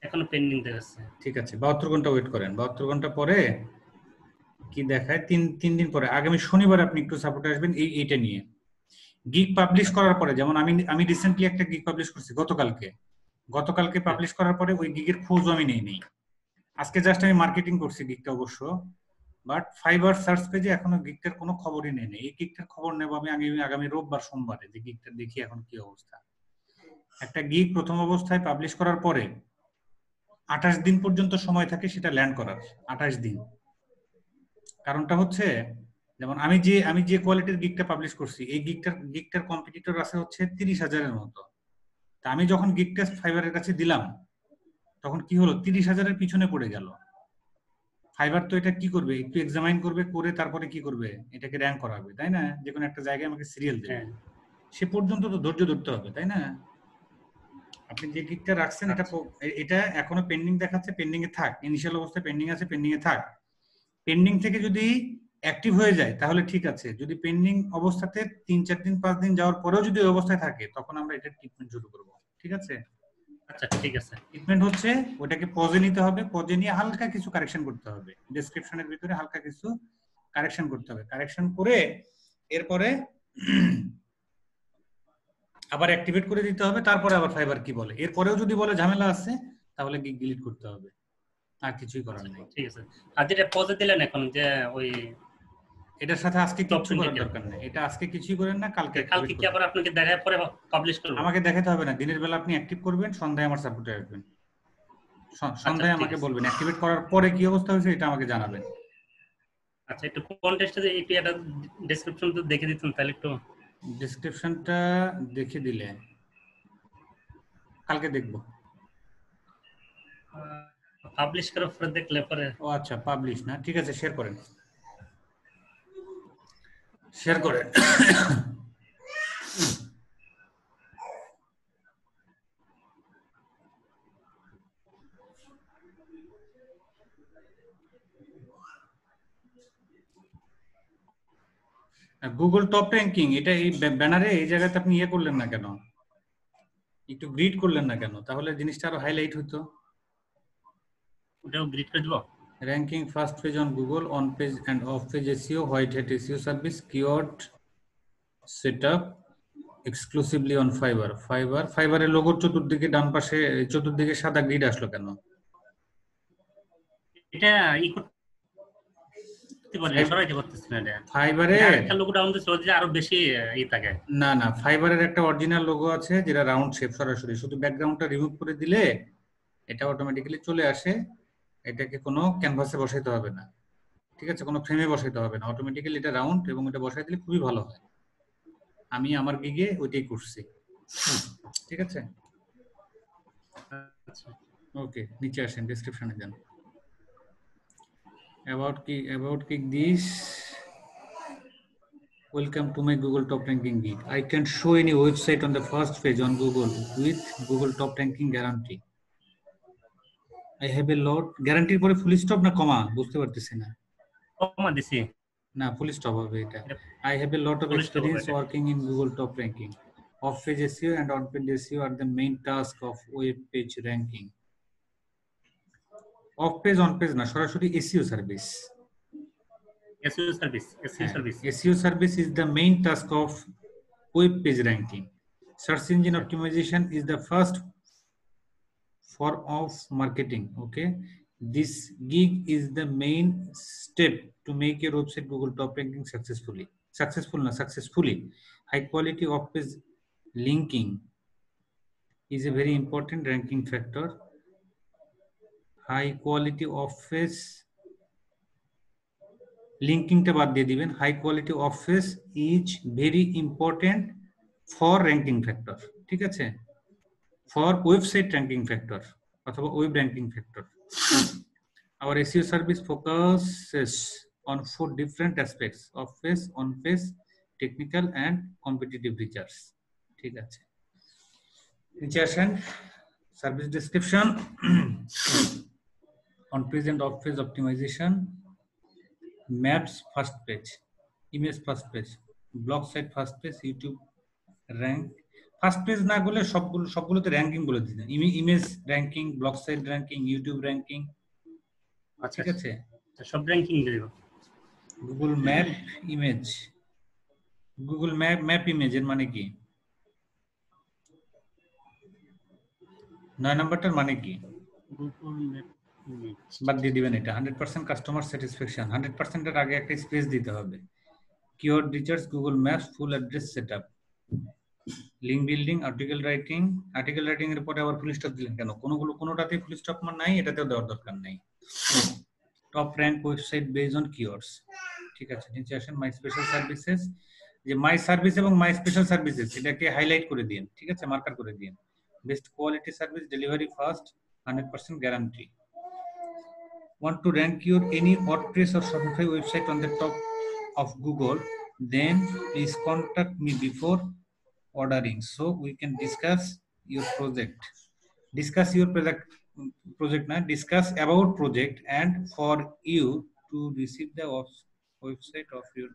S3: এখনো পেন্ডিং দেখাচ্ছে।
S1: ঠিক আছে, 72 ঘন্টা ওয়েট করেন। 72 ঘন্টা পরে কি দেখায়, তিন দিন পরে আগামী শনিবার আপনি একটু সাপোর্টে আসবেন এইটা নিয়ে। গিগ পাবলিশ করার পরে, যেমন আমি রিসেন্টলি একটা গিগ পাবলিশ করছি গতকালকে পাবলিশ করার পরে ওই গিগের খোঁজও আমি নেই। আজকে জাস্ট আমি মার্কেটিং করছি গিগটা অবশ্য, বাট ফাইবার সার্চ পেজে এখনো গিগটার কোনো খবরই নেই। এই গিগটার খবর নেব আমি আগামী রোববার সোমবারে, যে গিগটা দেখি এখন কি অবস্থা। একটা গিগ প্রথম অবস্থায় পাবলিশ করার পরে 28 দিন পর্যন্ত সময় থাকে সেটা ল্যান্ড করার, 28 দিন। কারণটা হচ্ছে যেমন আমি যে কোয়ালিটির গিগটা পাবলিশ করছি, এই গিগটার কম্পিটিটর আছে হচ্ছে 30,000-এর মতো। তা আমি যখন গিগটা ফাইবারের কাছে দিলাম, তখন কি হলো, 30,000-এর পিছনে পড়ে গেল। ফাইবার তো এটা কি করবে, একটু এক্সামাইন করবে, করে তারপরে কি করবে, এটাকে র্যাঙ্ক করাবে, তাই না? যে কোনো একটা জায়গায় আমাকে সিরিয়াল দেবে,
S3: হ্যাঁ
S1: সে পর্যন্ত তো ধৈর্য ধরতে হবে, তাই না? আপনি যে গিগটা রাখছেন, এটা এখনো পেন্ডিং দেখাচ্ছে, পেন্ডিং এ থাক, ইনিশিয়াল অবস্থায় পেন্ডিং আছে, পেন্ডিং এ থাক। পেন্ডিং থেকে যদি অ্যাক্টিভ হয়ে যায় তাহলে ঠিক আছে, যদি পেন্ডিং অবস্থাতে 3-4 দিন 5 দিন যাওয়ার পরেও যদি ওই অবস্থায় থাকে, তখন আমরা এটা ট্রিটমেন্ট শুরু করব, ঠিক আছে?
S3: আচ্ছা ঠিক আছে।
S1: ট্রিটমেন্ট হচ্ছে ওটাকে পজে নিতে হবে, পজে নিয়ে হালকা কিছু কারেকশন করতে হবে, ডেসক্রিপশনের ভিতরে হালকা কিছু কারেকশন করতে হবে, কারেকশন করে এরপরে আবার অ্যাক্টিভেট করে দিতে হবে, তারপরে আবার ফাইবার কি বলে, এরপরেও যদি বলে ঝামেলা আছে তাহলে গিগ ডিলিট করতে হবে, আর কিছুই করার নেই।
S3: ঠিক আছে। আর যেটা পজে দিলেন এখন, যে ওই
S1: এটার সাথে আজকে কিছু করার দরকার নেই, এটা আজকে কিছুই করেন না, কালকে
S3: কি আবার আপনাকে দেখায় পরে পাবলিশ করব?
S1: আমাকে দেখাতে হবে না, দিনের বেলা আপনি অ্যাক্টিভ করবেন, সন্ধ্যায় আমার সাপোর্টে আসবেন, সন্ধ্যায় আমাকে বলবেন অ্যাক্টিভেট করার পরে কি অবস্থা হয়েছে, এটা আমাকে জানাবেন।
S3: আচ্ছা, একটু কনটেক্সটে যে এপিআইটা ডেসক্রিপশন তো দেখে দিতেন তাহলে একটু।
S1: ডেসক্রিপশনটা দেখে দিলে কালকে দেখবো।
S3: পাবলিশ করার পরে দেখলে পরে।
S1: ও আচ্ছা, পাবলিশ না, ঠিক আছে, শেয়ার করেন, শেয়ার করেন। গুগল টপ র্যাঙ্কিং, এটা এই ব্যানারে এই জায়গাতে আপনি ইয়ে করলেন না কেন, একটু গ্রিড করলেন না কেন, তাহলে জিনিসটা আরো হাইলাইট হতো।
S3: ওটাও গ্রিড করে দিব।
S1: Ranking first page on Google, on page and off page SEO, white hat SEO service, keyword setup exclusively on Fiverr. Fiverr এর লোগোর চতুর্দিকে ডান পাশে চতুর্দিকে সাদা গ্রিড আসলো কেন?
S3: এটা ই করতে বলে সরাইতে পারতেছ না। এটা
S1: ফাইবারে
S3: একটা লোগো ডাউন দিলে আরো বেশি ই থাকে।
S1: না না, ফাইবারের একটা অরিজিনাল লোগো আছে যেটা রাউন্ড শেপ, সরাসরি শুধু ব্যাকগ্রাউন্ডটা রিমুভ করে দিলে এটা অটোমেটিক্যালি চলে আসে, এটাকে কোনো ক্যানভাসে বসাইতে হবে না, ঠিক আছে, কোনো ফ্রেমে বসাইতে হবে না, অটোমেটিক্যালি এটা রাউন্ড, এবং এটা বসাই দিলে খুবই ভালো হয়। আমি আমার গিগে ওইটাই করছি, ঠিক আছে। ওকে, নিচে আসেন, ডেসক্রিপশনে যান। about kick this, welcome to my Google top ranking gig. I can show any website on the first page on Google with Google top ranking guarantee. I have a lot, guarantee পরে full stop না কমা বুঝতে পারতেছি না,
S3: কমা দিছি
S1: না full stop হবে এটা। I have a lot of experience working in Google top ranking. Off page SEO and on page SEO are the main task of web page ranking. Off page on page না, সরাসরি SEO service. SEO service is the main task of web page ranking. Search engine optimization is the first form of marketing. Okay, this gig is the main step to make your website Google top ranking successfully. High quality off page linking is a very important ranking factor. High quality off page লিঙ্কিংটা বাদ দিয়ে দিবেন, high quality off page is very important for ranking factor, ঠিক আছে, for website ranking factor অথবা web ranking factor. Our SEO service focuses on 4 different aspects: off page, on page, technical and competitive features, ঠিক আছে। নিচে আসেন, service description, on page and off page optimisation, maps first page, image first page, blog site first page, YouTube rank first page না বলে সবগুলোতে ranking বলে দিন, image ranking, blog site ranking, YouTube ranking, ঠিক আছে,
S3: সব র্যাঙ্কিং দেব।
S1: Google map image, Google map image এর মানে কি, 9 নাম্বারটার মানে কি,
S3: গুগল ম্যাপ
S1: বাদ দিয়ে দিবেন এটা। 100% কাস্টমার স্যাটিসফ্যাকশন, 100% এর আগে একটা স্পেস দিতে হবে। Keyword research, Google maps, full address setup, link building, article writing এর পরে আবার ফুল স্টপ দিলেন কেন, কোনোটাতেই ফুল স্টপ নাই, এটাতেও দেওয়ার দরকার নাই। Top rank website based on keywords, ঠিক আছে, নিচে আসেন মাই স্পেশাল সার্ভিসেস, যে মাই সার্ভিস এবং মাই স্পেশাল সার্ভিসেস এটাকে হাইলাইট করে দিন, ঠিক আছে, মার্কার করে দিন। Best quality service, delivery fast, 100% guarantee. Want to rank your any WordPress or Shopify website on the top of Google, then please contact me before ordering so we can discuss your project. Discuss your project na, discuss about project and for you to receive the website of your,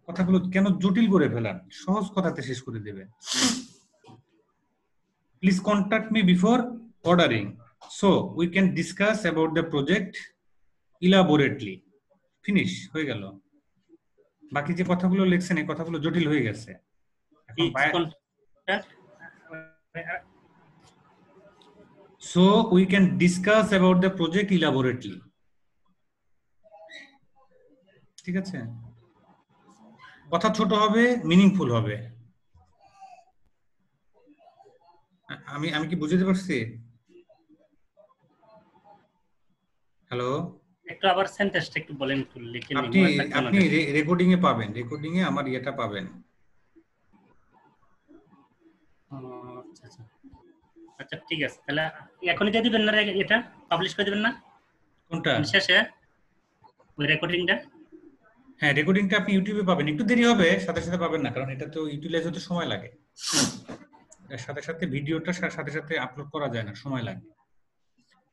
S1: কথাগুলো কেন জটিল করে ফেলান, সহজ কথাতে শেষ করে দেবেন। Please contact me before ordering so we can discuss about the project elaborately. Finish হয়ে গেল। বাকি যে কথাগুলো লিখছেন এই কথাগুলো জটিল হয়ে গেছে। So we can discuss about the project elaborately. ঠিক আছে, কথা ছোট হবে, মিনিংফুল হবে। আমি কি বুঝতে পারছি? হ্যালো,
S3: একটু আবার সেন্টেন্সটা একটু বলেন, একটু লিখে নিন।
S1: আপনি রেকর্ডিং এ পাবেন, রেকর্ডিং এ আমার ইয়েটা পাবেন।
S3: আচ্ছা আচ্ছা আচ্ছা, ঠিক আছে, তাহলে এখনই দিয়ে দিবেন না, এটা পাবলিশ করে দিবেন না?
S1: কোনটা?
S3: শেষে ওই রেকর্ডিংটা?
S1: হ্যাঁ, রেকর্ডিংটা আপনি ইউটিউবে পাবেন, একটু দেরি হবে, সাথে সাথে পাবেন না, কারণ এটা তো ইউটিলাইজ হতে সময় লাগে। এর সাথে সাথে ভিডিওটা সাথে সাথে আপলোড করা যায় না, সময় লাগে।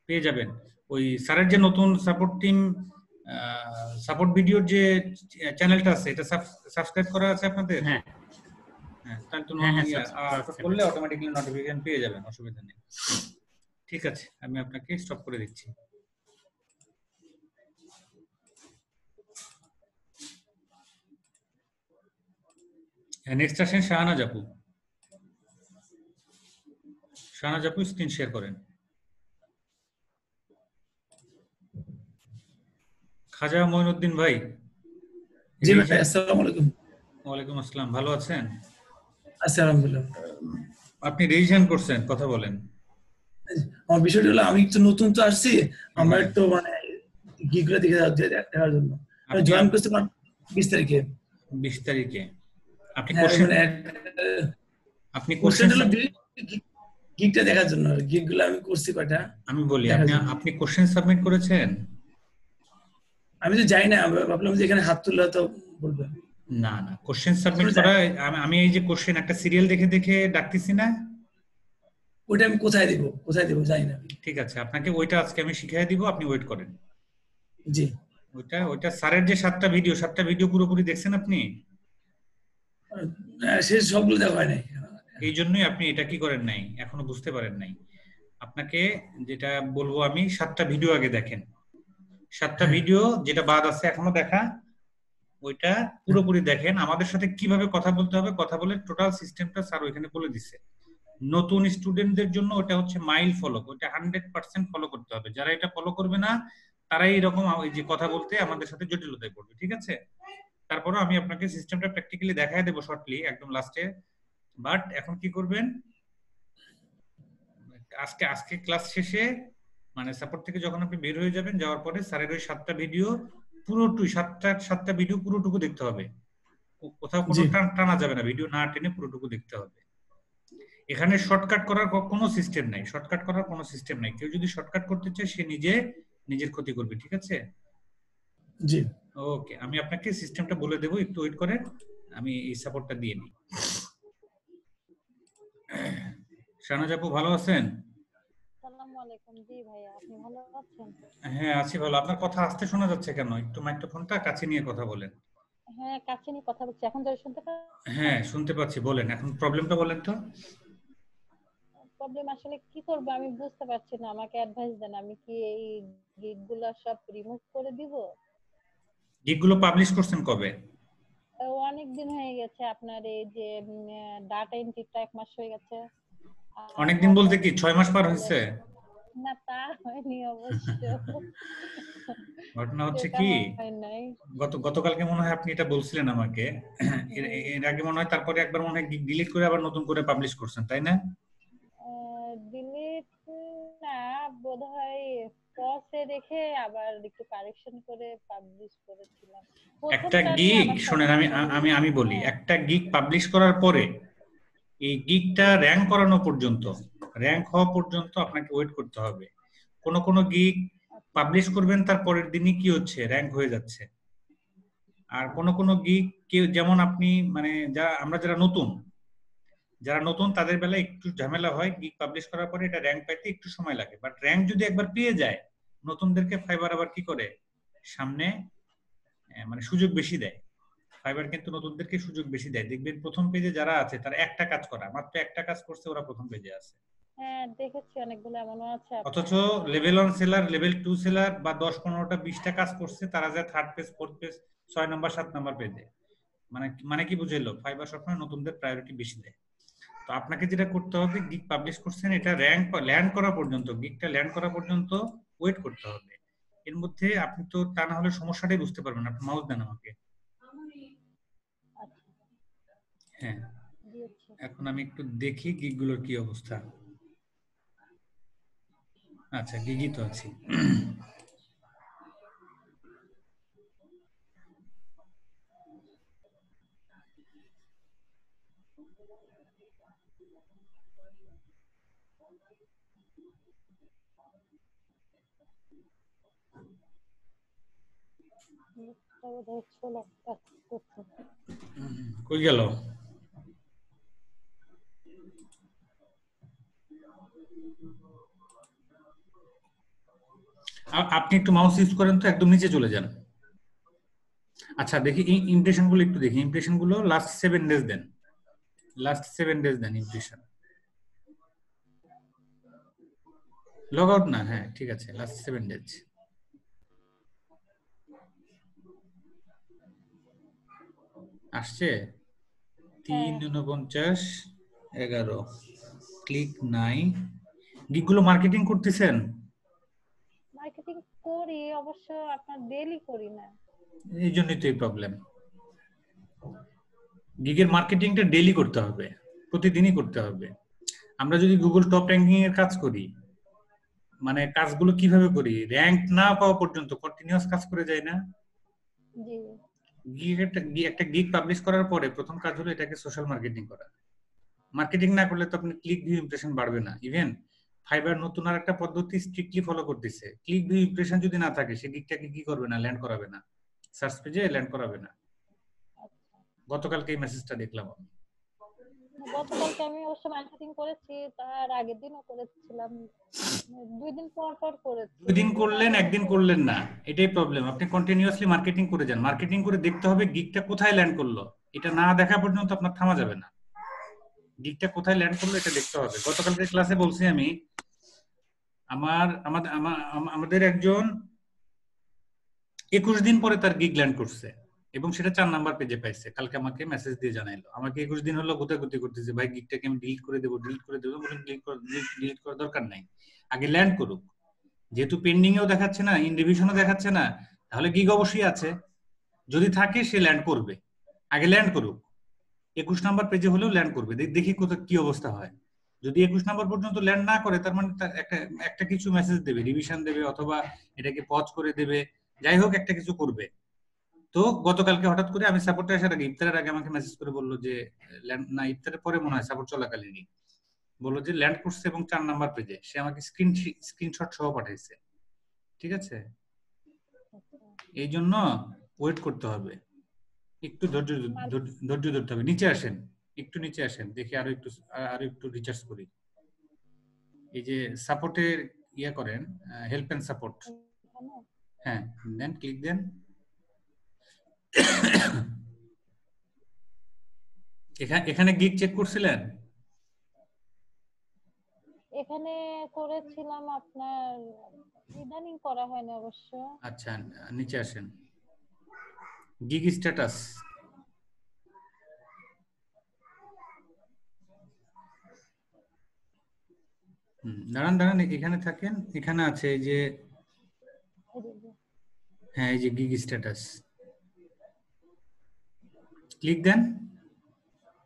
S1: পেয়ে যাবেন ওই স্যারের যে নতুন সাপোর্ট টিম সাপোর্ট ভিডিওর যে চ্যানেলটা আছে, এটা সাবস্ক্রাইব করা আছে আপনাদের?
S3: হ্যাঁ
S1: হ্যাঁ, তাহলে তো করলে অটোমেটিক্যালি নোটিফিকেশন পেয়ে যাবেন, অসুবিধা নেই। ঠিক আছে, আমি আপনাকে স্টপ করে দিচ্ছি। হ্যাঁ, নেক্সট আসেন শাহনাজ আপু। শাহনাজ আপু স্ক্রিন শেয়ার করেন। খাজা মঈনুদ্দিন ভাই।
S5: জি ভাই, আসসালামু আলাইকুম।
S1: ওয়ালাইকুম আসসালাম, ভালো আছেন?
S5: আছি আলহামদুলিল্লাহ।
S1: আপনি রেজিস্ট্রেশন করছেন, কথা বলেন।
S5: আমার বিষয়টা হলো আমি একটু নতুন তো আসছি, আমার একটু মানে গিগগুলো দেখার জন্য আমি জয়েন করতে পারব 20 তারিখে।
S1: 20 তারিখে আপনি
S5: কোশ্চেন হলো গিগটা দেখার জন্য, গিগগুলো আমি করছি কয়টা
S1: আমি বলি। আপনি কোশ্চেন সাবমিট করেছেন?
S5: আমি তো যাই না, ভাবলাম যে এখানে হাত তুললে তো বলবেন।
S1: না না, কোশ্চেন সাবমিট করা, আমি এই যে কোশ্চেন একটা সিরিয়াল দেখে দেখে ডাকতেছি না,
S5: ওইটা আমি কোথায় দেব জানি না।
S1: ঠিক আছে, আপনাকে ওইটা আজকে আমি শিখিয়ে দিব, আপনি ওয়েট করেন।
S5: জি,
S1: ওইটা স্যারের যে 7টা ভিডিও পুরোপুরি দেখছেন আপনি?
S5: শেষ সবগুলো দেখা হয় নাই,
S1: এই জন্যই আপনি এটা কি করেন নাই, এখনো বুঝতে পারেন নাই। আপনাকে যেটা বলবো আমি, 7টা ভিডিও আগে দেখেন, 7টা ভিডিও যেটা বাদ আছে এখনো দেখা, ওইটা পুরোপুরি দেখেন। আমাদের সাথে কিভাবে কথা বলতে হবে, কথা বলে টোটাল সিস্টেমটা স্যার ওইখানে বলে দিচ্ছে। নতুন স্টুডেন্টদের জন্য ওটা হচ্ছে মাইল ফলো, ওইটা 100% ফলো করতে হবে। যারা এটা ফলো করবে না তারাই এরকম ওই যে কথা বলতে আমাদের সাথে জটিলতায় পড়বে, ঠিক আছে? তারপরে আমি আপনাকে সিস্টেমটা প্র্যাকটিক্যালি দেখায় দেবো শর্টলি একদম লাস্টে। বাট এখন কি করবেন, আজকে ক্লাস শেষে মানে সাপোর্ট থেকে যখন আপনি বের হয়ে যাবেন, যাওয়ার পরে স্যারের ওই 7টা ভিডিও পুরোটুকু 7টা ভিডিও পুরোটুকু দেখতে হবে, কোথাও কোনো টানা যাবে না, ভিডিও না টেনে পুরোটুকু দেখতে হবে। এখানে শর্টকাট করার কোনো সিস্টেম নাই, কেউ যদি শর্টকাট করতে চায় সে নিজের ক্ষতি করবে, ঠিক আছে?
S5: জি
S1: ওকে, আমি আপনাকে সিস্টেমটা বলে দেবো, একটু ওয়েট করেন, আমি এই সাপোর্টটা দিয়ে নিই। শাহনাজ আপু ভালো আছেন?
S6: আসসালামু আলাইকুম। জি ভাইয়া, আপনি ভালো আছেন?
S1: হ্যাঁ আছি ভালো। আপনার কথা আস্তে শোনা যাচ্ছে কেন? একটু মাইক্রোফোনটা কাছে নিয়ে কথা বলেন।
S6: হ্যাঁ, কাছে নিয়ে কথা বলছি। এখন যদি শুনতে পাচ্ছেন?
S1: হ্যাঁ শুনতে পাচ্ছি, বলেন এখন প্রবলেমটা বলেন তো।
S6: প্রবলেম আসলে কি করব আমি বুঝতে পারছি না, আমাকে অ্যাডভাইস দেন। আমি কি এই গিগগুলো সব রিমুভ করে দিব?
S1: গিগগুলো পাবলিশ করছেন কবে?
S6: অনেক দিন হয়ে গেছে। আপনার এই যে ডাটা এন্ট্রিটা 1 মাস হয়ে গেছে।
S1: অনেক দিন বলতে কি 6 মাস পার হয়েছে?
S6: না, তা হয়নি অবশ্য।
S1: ঘটনা হচ্ছে কি, গতকালকে মনে হয় আপনি এটা বলছিলেন আমাকে, এর আগে মনে হয়, তারপরে একবার মনে হয় ডিলিট করে আবার নতুন করে পাবলিশ করছেন, তাই না?
S6: ডিলিট না বোধহয়, পজে রেখে আবার একটু কারেকশন করে পাবলিশ করেছিলাম।
S1: একটা
S6: প্রথমটা নিয়ে
S1: গিগ
S6: আমার
S1: শোনেন,
S6: সমস্যা
S1: আমি আমি বলি,
S6: হ্যাঁ
S1: একটা গিগ পাবলিশ করার পরে এই গিগটা র্যাঙ্ক করানো পর্যন্ত, র্যাঙ্ক হওয়া পর্যন্ত আপনাকে ওয়েট করতে হবে। কোন কোন গিগ পাবলিশ করবেন তার পরের দিনই কি হচ্ছে, র্যাঙ্ক হয়ে যাচ্ছে। আর কোন কোন গিগ কেউ, যেমন আপনি মানে আমরা যারা নতুন তাদের বেলায় একটু ঝামেলা হয়, গিগ পাবলিশ করার পরে এটা র্যাঙ্ক পাইতে একটু সময় লাগে। বাট র্যাঙ্ক যদি একবার পেয়ে যায়, নতুনদেরকে ফাইবার আবার কি করে সামনে মানে সুযোগ বেশি দেয়। ফাইবার কিন্তু নতুনদেরকে সুযোগ বেশি দেয়। দেখবেন প্রথম পেজে যারা আছে তারা একটা কাজ করা, মাত্র একটা কাজ করছে, ওরা প্রথম পেজে আছে।
S6: হ্যাঁ দেখেছি অনেকগুলো এমনও আছে
S1: অথচ
S6: আপনার
S1: লেভেল 1 সেলার, লেভেল 2 সেলার বা 10-15টা 20টা কাজ করছে, তারা যায় 3rd পেজ, 4th পেজ, 6 নম্বর 7 নম্বর পেজে। মানে কি বুঝাইলো, ফাইবার সবসময় নতুনদের প্রায়োরিটি বেশি দেয়। তো আপনাকে যেটা করতে হবে, গিগ পাবলিশ করছেন, এটা র্যাঙ্ক ল্যান্ড করা পর্যন্ত, গিগটা ল্যান্ড করা পর্যন্ত ওয়েট করতে হবে। এর মধ্যে আপনি তো তা না হলে সমস্যাটাই বুঝতে পারবেন। আপনি মাউস দেন আমাকে। হ্যাঁ,
S6: দিয়েছে।
S1: এখন আমি একটু দেখি গিগগুলোর কি অবস্থা। আচ্ছা, গিগই তো আছি।
S6: মুখটা বোধহয় ছোলা কাজ করছে।
S1: কই গেল? আপনি একটু মাউস ইউজ করেন তো, একদম নিচে চলে যান। আচ্ছা দেখি ইমপ্রেশন গুলো একটু দেখি। ইমপ্রেশন গুলো লাস্ট 7 ডেজ দেন, লাস্ট 7 ডেজ দেন ইমপ্রেশন। লগ আউট না, হ্যাঁ ঠিক আছে, লাস্ট 7 ডেজ। আসছে 349 11 ক্লিক নাই। গিগগুলো মার্কেটিং করতেছেন?
S6: মার্কেটিং করি অবশ্য, আপনার ডেইলি করি না।
S1: এই জন্যই তো এই প্রবলেম। গিগের মার্কেটিংটা ডেইলি করতে হবে, প্রতিদিনই করতে হবে। আমরা যদি গুগল টপ র্যাঙ্কিং এর কাজ করি, মানে কাজগুলো কিভাবে করি, র্যাঙ্ক না পাওয়া পর্যন্ত কন্টিনিউয়াস কাজ করে যাই না।
S6: জি
S1: একটা গিগ পাবলিশ করার পরে প্রথম কাজ হলো এটাকে সোশ্যাল মার্কেটিং করা। মার্কেটিং না করলে তো আপনি ক্লিক ভিউ ইমপ্রেশন বাড়বে না। ইভেন ফাইবার নতুন আর একটা পদ্ধতি স্ট্রিক্টলি ফলো করতেছে, ক্লিক ভিউ ইমপ্রেশন যদি না থাকে সে গিগটাকে কি করবে না, ল্যান্ড করাবে না, সার্চ পেজে ল্যান্ড করাবে না। গতকালকে এই মেসেজটা দেখলাম আমি।
S6: গতকালকে আমি অবশ্য মার্কেটিং করেছি, তার আগের দিনও করেছিলাম, 2 দিন পর পর করেছি।
S1: 2 দিন করলেন, একদিন করলেন না, এটাই প্রবলেম। আপনি কন্টিনিউয়াসলি মার্কেটিং করে যান। মার্কেটিং করে দেখতে হবে গিগটা কোথায় ল্যান্ড করলো, এটা না দেখা পর্যন্ত আপনার থামা যাবে না। গিগটা কোথায় ল্যান্ড করলো এটা দেখতে হবে। গতকালকে ক্লাসে বলছি আমি, আমাদের একজন 21 দিন পরে তার গিগ ল্যান্ড করছে এবং সেটা 4 নাম্বার পেজে পাইছে। কালকে আমাকে মেসেজ দিয়ে জানাইলো। আমাকে 21 দিন হলো গোতাগুতি করতেছে, ভাই গিগটাকে আমি ডিলিট করে দেবো। বললাম ডিলিট করার দরকার নাই, আগে ল্যান্ড করুক। যেহেতু পেন্ডিং এও দেখাচ্ছে না, ইন রিভিশনও দেখাচ্ছে না, তাহলে গিগ অবশ্যই আছে। যদি থাকে সে ল্যান্ড করবে, আগে ল্যান্ড করুক। 21 নাম্বার পেজে হলেও ল্যান্ড করবে, দেখি কোথায় কি অবস্থা হয়। যদি 21 নাম্বার পর্যন্ত ল্যান্ড না করে, তার মানে একটা কিছু মেসেজ দেবে, রিভিশন দেবে, অথবা এটাকে পজ করে দেবে, যাই হোক একটা কিছু করবে। তো গতকালকে হঠাৎ করে আমি সাপোর্টে আসার আগে, ইফতারের আগে আমাকে মেসেজ করে বললো যে না, ইফতারের পরে মনে হয়, সাপোর্ট চলাকালীনই বললো যে ল্যান্ড করছে এবং 4 নাম্বার পেজে। সে আমাকে স্ক্রিনশট সহ পাঠাইছে। ঠিক আছে, এই জন্য ওয়েট করতে হবে, একটু ধৈর্য ধরতে হবে। নিচে আসেন, একটু নিচে আসেন, দেখি আরো একটু রিচার্জ করি। এই যে সাপোর্টের ইয়া করেন, হেল্প এন্ড সাপোর্ট, হ্যাঁ দেন, ক্লিক দেন। এখানে গিগ চেক করছিলেন?
S6: এখানে করেছিলাম, আপনার ইদানিং করা হয়নি অবশ্য।
S1: আচ্ছা, নিচে আসেন, গিগ স্ট্যাটাস। দাঁড়ান, এখানে থাকেন, এখানে আছে এই যে, হ্যাঁ এই যে গিগ স্ট্যাটাস, ক্লিক দেন।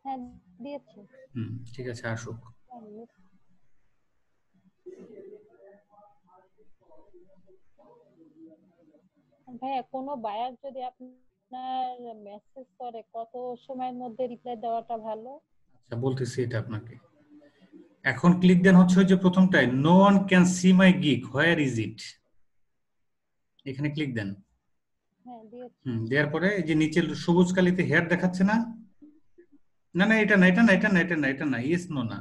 S6: হ্যাঁ দিয়েছি।
S1: ঠিক আছে, আসুক।
S6: ভাইয়া কোনো বায়ার যদি আপনার মেসেজ করে কত সময়ের মধ্যে রিপ্লাই দেওয়াটা ভালো?
S1: আচ্ছা বলতেছি এটা আপনাকে। এখন ক্লিক দেন হচ্ছে ওই যে প্রথমটায়, no one can see my gig, where is it, এখানে ক্লিক দেন।
S6: হ্যাঁ দিয়েছি।
S1: দেওয়ার পরে এই যে নিচে সবুজ কালিতে হেয়ার দেখাচ্ছে না? না না এটা না, এটা না, এটা না, এটা না, এটা না, ইয়েস নো না,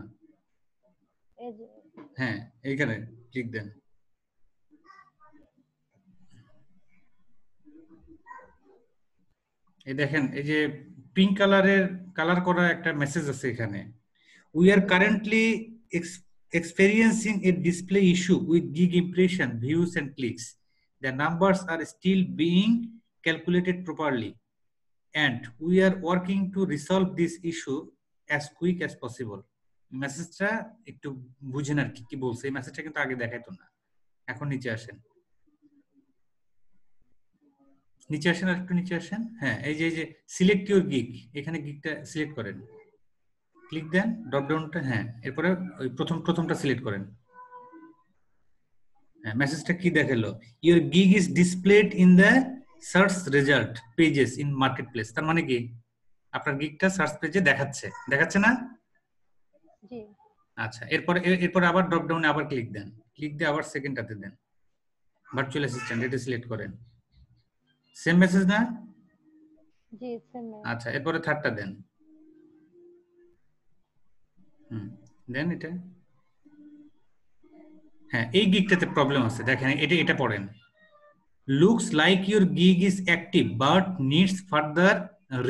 S6: এই যে
S1: হ্যাঁ এইখানে ক্লিক দেন। এই দেখেন এই যে পিঙ্ক কালারের কালার করা একটা মেসেজ আছে এখানে, we are currently experiencing a display issue with gig impression, views and clicks. The numbers are still being calculated properly and we are working to resolve this issue as quick as possible. মেসেজটা একটু বুঝেন আর কি বলছে, এই মেসেজটা কিন্তু আগে দেখাইতো না। এখন নিচে আসেন, নিচে আসেন আর একটু নিচে আসেন। হ্যাঁ এই যে সিলেক্ট ইউর গিগ, এখানে গিগটা সিলেক্ট করেন, ক্লিক দেন ড্রপ ডাউনটা, হ্যাঁ এরপরে ওই প্রথমটা সিলেক্ট করেন। হ্যাঁ মেসেজটা কি দেখালো, your gig is displayed in the search result pages in marketplace. তার মানে কি আপনার গিগটা সার্চ পেজে দেখাচ্ছে না?
S6: জি।
S1: আচ্ছা এরপরে আবার ড্রপ ডাউনে আবার ক্লিক দেন, ক্লিক দিয়ে আবার সেকেন্ডটাতে দেন, ভার্চুয়াল অ্যাসিস্ট্যান্ট এটা সিলেক্ট করেন। সেম মেসেজ না?
S6: জি সেম।
S1: আচ্ছা এরপরে থার্ডটা দেন, দেন এটা। হ্যাঁ এই গিগটাতে প্রবলেম আছে, দেখেন এটা পড়েন, looks like your gig is active but needs further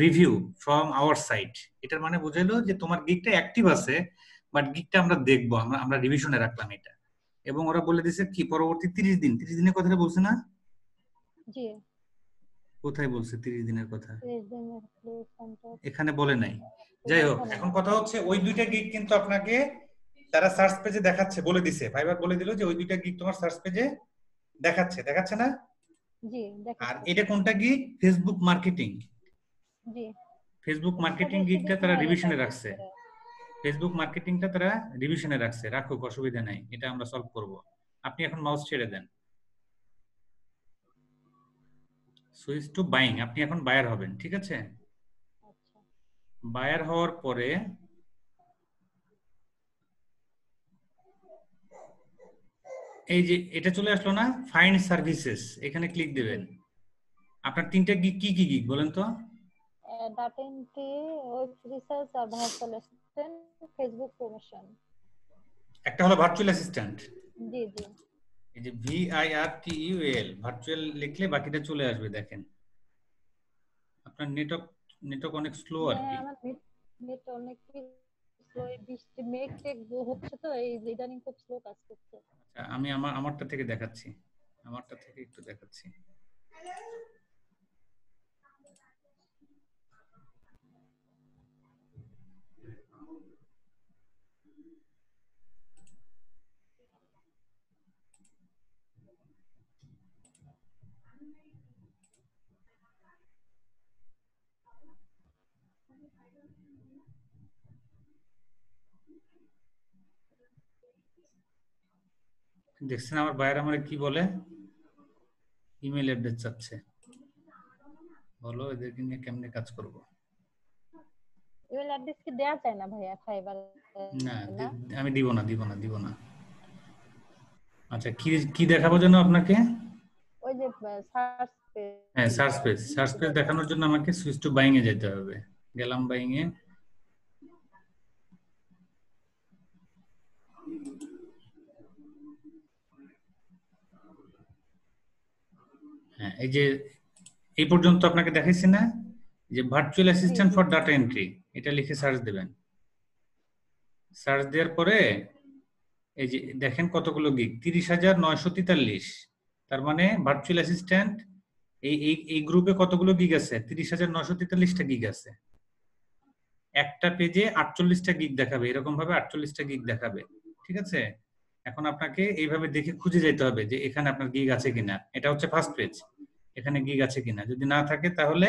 S1: review from our site. এটার মানে বুঝাইলো যে তোমার গিগটা অ্যাক্টিভ আছে বাট গিগটা আমরা দেখবো, আমরা রিভিশনে রাখলাম এটা। এবং ওরা বলে দিয়েছে কি পরবর্তী 30 দিনের কথাটা বলছে না?
S6: জি।
S1: কোথায় বলছে 30 দিনের কথা?
S6: 30 দিনের প্লেস কন্ট্রাক্ট
S1: এখানে বলে নাই। যাই হোক এখন কথা হচ্ছে ওই দুইটা গিগ কিন্তু আপনাকে তারা সার্চ পেজে দেখাচ্ছে, বলে দিছে, ফাইবার বলে দিল যে ওই দুইটা গিগ তোমার সার্চ পেজে দেখাচ্ছে না?
S6: জি দেখাচ্ছে।
S1: আর এটা কোনটা গিগ? Facebook marketing.
S6: জি
S1: ফেসবুক মার্কেটিং গিগটা তারা রিভিশনে রাখছে, ফেসবুক মার্কেটিংটা তারা রিভিশনে রাখছে, রাখুক অসুবিধা নাই, এটা আমরা সলভ করব। আপনি এখন মাউস ছেড়ে দেন, সুইচ টু বাইং, আপনি এখন বায়ার হবেন, ঠিক আছে?
S6: আচ্ছা।
S1: বায়ার হওয়ার পরে এই যে এটা চলে আসলো না, ফাইন্ড সার্ভিসেস, এখানে ক্লিক দিবেন। আপনার তিনটা গিগ কি গিগ বলেন তো?
S6: ডাটা এন্ট্রি, ওয়েব রিসার্চ আর ভার্চুয়াল অ্যাসিস্ট্যান্ট, ফেসবুক প্রমোশন।
S1: একটা হলো ভার্চুয়াল অ্যাসিস্ট্যান্ট।
S6: জি জি।
S1: এই যে VIRTUAL ভার্চুয়াল লিখলে বাকিটা চলে আসবে। দেখেন আপনার নেটওয়ার্ক অনেক স্লো আর কি।
S6: আমার নেট অনেক স্লো, বৃষ্টি মেঘ হচ্ছে তো এই ইদানিং খুব স্লো কাজ করছে।
S1: আচ্ছা আমি আমারটা থেকে দেখাচ্ছি, আমারটা থেকে একটু দেখাচ্ছি। দেখছেন আমার বাইরে আমার কি বলে, ইমেল অ্যাড্রেস চাচ্ছে, বলো এদেরকে নিয়ে কেমনে কাজ করব?
S6: ইমেল অ্যাড্রেস কি দেয়া যায় না ভাইয়া ফাইবার?
S1: না আমি দিব না। আচ্ছা কি দেখাবো যেন আপনাকে?
S6: ওই যে সার্চ পেজ।
S1: হ্যাঁ সার্চ পেজ দেখানোর জন্য আমাকে সুইচ টু বাইং এ যেতে হবে। গেলাম বাইং এ, হ্যাঁ এই যে এই পর্যন্ত আপনাকে দেখাইছি না যে virtual assistant for data entry, এটা লিখে সার্চ দিবেন। সার্চ দেওয়ার পরে এই যে দেখেন কতগুলো গিগ, 30,943। তার মানে ভার্চুয়াল অ্যাসিস্ট্যান্ট এই গ্রুপে কতগুলো গিগ আছে? 30,943টা গিগ আছে। একটা পেজে 48টা গিগ দেখাবে, এরকম ভাবে 48টা গিগ দেখাবে, ঠিক আছে? এখন আপনাকে এইভাবে দেখে খুঁজে যেতে হবে যে এখানে আপনার গিগ আছে কিনা। এটা হচ্ছে ফার্স্ট পেজ, এখানে গিগ আছে কিনা। যদি না থাকে তাহলে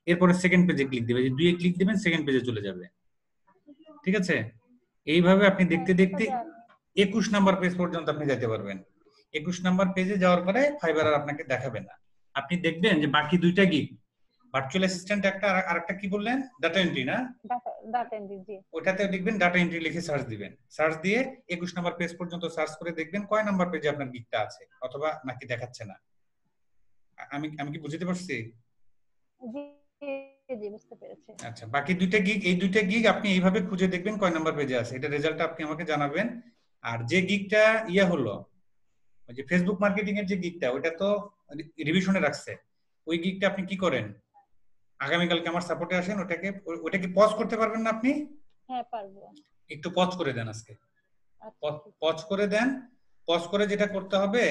S1: এরপরে সেকেন্ড পেজে ক্লিক দিবেন, যে 2 এ ক্লিক দিবেন সেকেন্ড পেজে চলে যাবে, ঠিক আছে? এইভাবে আপনি দেখতে 21 নাম্বার পেজ পর্যন্ত আপনি যেতে পারবেন। 21 নাম্বার পেজে যাওয়ার পরে ফাইবার আর আপনাকে দেখাবে না। আপনি দেখবেন যে বাকি দুইটা গিগ, ভার্চুয়াল অ্যাসিস্ট্যান্ট একটা আর একটা কি বললেন, ডাটা এন্ট্রি না,
S6: ডাটা এন্ট্রি, জি।
S1: ওটাতে দেখবেন ডাটা এন্ট্রি লিখে সার্চ দিবেন, সার্চ দিয়ে 21 নাম্বার পেজ পর্যন্ত সার্চ করে দেখবেন কয় নাম্বার পেজে আপনার গিগটা আছে অথবা নাকি দেখাচ্ছে না। আমি আমি কি বুঝতে পারছি?
S6: জি জি, বুঝতে পেরেছি।
S1: আচ্ছা, বাকি দুইটা গিগ, এই দুইটা গিগ আপনি এইভাবে খুঁজে দেখবেন কয় নাম্বার পেজে আছে, এটা রেজাল্টটা আপনি আমাকে জানাবেন। আর যে গিগটা ইয়া হলো, ওই যে ফেসবুক মার্কেটিং এর যে গিগটা, ওইটা তো রিভিশনে রাখছে, ওই গিগটা আপনি কি করেন, আগামীকালকে আমার সাপোর্টে আসেন, ওটা কি পজ করতে পারবেন না আপনি?
S6: হ্যাঁ, পারবো।
S1: একটু পজ করে দেন আজকে,
S6: আচ্ছা,
S1: পজ করে দেন। পজ করে যেটা করতে হবে,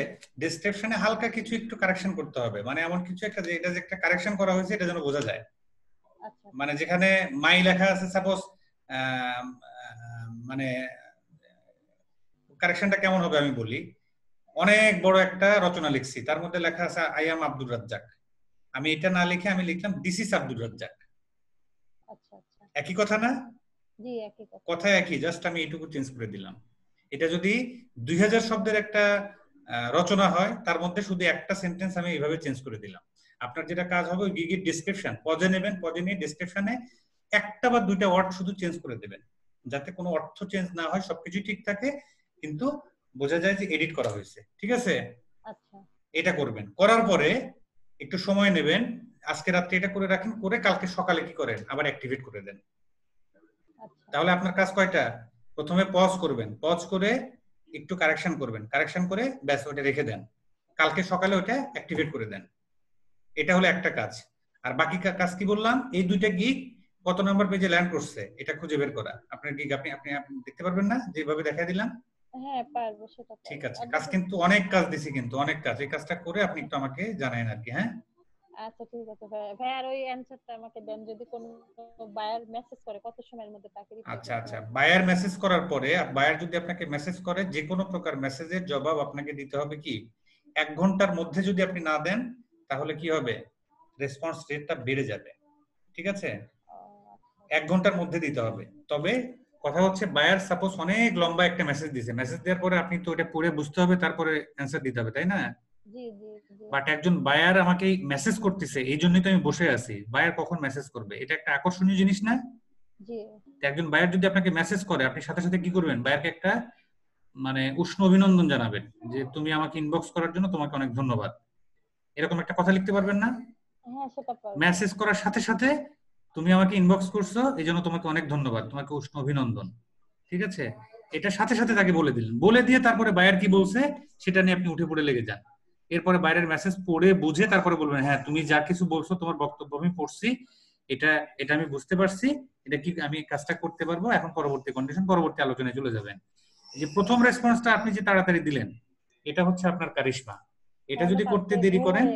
S1: ডেসক্রিপশনে হালকা কিছু একটু কারেকশন করতে হবে, মানে এমন কিছু একটা যে এটা যে একটা কারেকশন করা হয়েছে এটা যেন বোঝা যায়।
S6: আচ্ছা।
S1: মানে যেখানে মাই লেখা আছে সাপোজ, মানে কারেকশনটা কেমন হবে আমি বলি, অনেক বড় একটা রচনা লিখছি, তার মধ্যে লেখা আছে আই এম আব্দুর রাজ্জাক, আমি এটা না লিখে আমি লিখলাম দিস ইজ আব্দুর রাজ্জাক।
S6: আচ্ছা আচ্ছা,
S1: একই কথা না?
S6: জি একই কথা।
S1: কথা একই, জাস্ট আমি এইটুকু চেঞ্জ করে দিলাম। এটা যদি 2000 শব্দের একটা রচনা হয়, তার মধ্যে শুধু একটা সেন্টেন্স আমি এইভাবে চেঞ্জ করে দিলাম। আপনার যেটা কাজ হবে, ওই গিগের ডেসক্রিপশন পজে নেবেন, পজে নিয়ে ডেসক্রিপশনে একটা বা দুইটা ওয়ার্ড শুধু চেঞ্জ করে দেবেন, যাতে কোনো অর্থ চেঞ্জ না হয়, সবকিছু ঠিক থাকে কিন্তু বোঝা যায় যে এডিট করা হয়েছে। ঠিক আছে?
S6: আচ্ছা,
S1: এটা করবেন, করার পরে একটু সময় নেবেন, আজকে রাত্রে এটা করে রাখেন, করে কালকে সকালে কি করেন, আবার অ্যাক্টিভেট করে দেন।
S6: আচ্ছা।
S1: তাহলে আপনার কাজ কয়টা, প্রথমে পজ করবেন, পজ করে একটু কারেকশন করবেন, কারেকশন করে ব্যাস ওটা রেখে দেন, কালকে সকালে ওটা অ্যাক্টিভেট করে দেন। এটা হলো একটা কাজ। আর বাকি কাজ কি বললাম, এই দুইটা গিগ কত নাম্বার পেজে ল্যান্ড করছে এটা খুঁজে বের করা। আপনার গিগ আপনি আপনি দেখতে পারবেন না যেভাবে দেখাই দিলাম?
S6: হ্যাঁ, পারবো, সেটা পারবো।
S1: ঠিক আছে, কাজ কিন্তু অনেক কাজ দিছি, কিন্তু অনেক কাজ, এই কাজটা করে আপনি একটু আমাকে জানাবেন আর কি। হ্যাঁ,
S6: আচ্ছা, ঠিক আছে ভাই। ভাই আর ওই অ্যানসারটা আমাকে দেন, যদি কোনো বায়ার মেসেজ করে কত সময়ের মধ্যে তাকে রিপ্লাই
S1: আচ্ছা
S6: করতে
S1: আচ্ছা,
S6: হবে?
S1: বায়ার মেসেজ করার পরে, বায়ার যদি আপনাকে মেসেজ করে, যে কোনো প্রকার মেসেজের জবাব আপনাকে দিতে হবে কি 1 ঘন্টার মধ্যে। যদি আপনি না দেন তাহলে কি হবে, রেসপন্স রেটটা বেড়ে যাবে। ঠিক আছে?
S6: ও,
S1: 1 ঘন্টার মধ্যে দিতে হবে। তবে কথা হচ্ছে, বায়ার সাপোজ অনেক লম্বা একটা মেসেজ দিয়েছে, মেসেজ দেওয়ার পরে আপনি তো এটা পড়ে বুঝতে হবে, তারপরে অ্যান্সার দিতে হবে, তাই না?
S6: জি জি জি।
S1: বাট একজন বায়ার আমাকে মেসেজ করতেছে, এই জন্যই তো আমি বসে আছি। বায়ার কখন মেসেজ করবে, এটা একটা আকর্ষণীয় জিনিস না?
S6: জি।
S1: একজন বায়ার যদি আপনাকে মেসেজ করে, আপনি সাথে সাথে কি করবেন, বায়ারকে একটা মানে উষ্ণ অভিনন্দন জানাবেন, যে তুমি আমাকে ইনবক্স করার জন্য তোমাকে অনেক ধন্যবাদ, এরকম একটা কথা লিখতে পারবেন না?
S6: হ্যাঁ, সেটা পারবো।
S1: মেসেজ করার সাথে সাথে তুমি আমাকে ইনবক্স করছো, এই জন্য তোমাকে অনেক ধন্যবাদ, তোমাকে উষ্ণ অভিনন্দন। ঠিক আছে? এটা সাথে সাথে তাকে বলে দিলেন, বলে দিয়ে তারপরে বায়ার কি বলছে সেটা নিয়ে আপনি উঠে পড়ে লেগে যান। এরপরে বাইরের মেসেজ পড়ে বুঝে তারপরে বলবেন, হ্যাঁ তুমি যা কিছু বলছো, তোমার বক্তব্য আমি পড়ছি, এটা এটা আমি বুঝতে পারছি, এটা কি আমি কাজটা করতে পারবো, এখন পরবর্তী কন্ডিশন, পরবর্তী আলোচনায় চলে যাবেন। যে প্রথম রেসপন্সটা আপনি যে তাড়াতাড়ি দিলেন, এটা হচ্ছে আপনার কারিশমা। এটা যদি করতে দেরি করেন,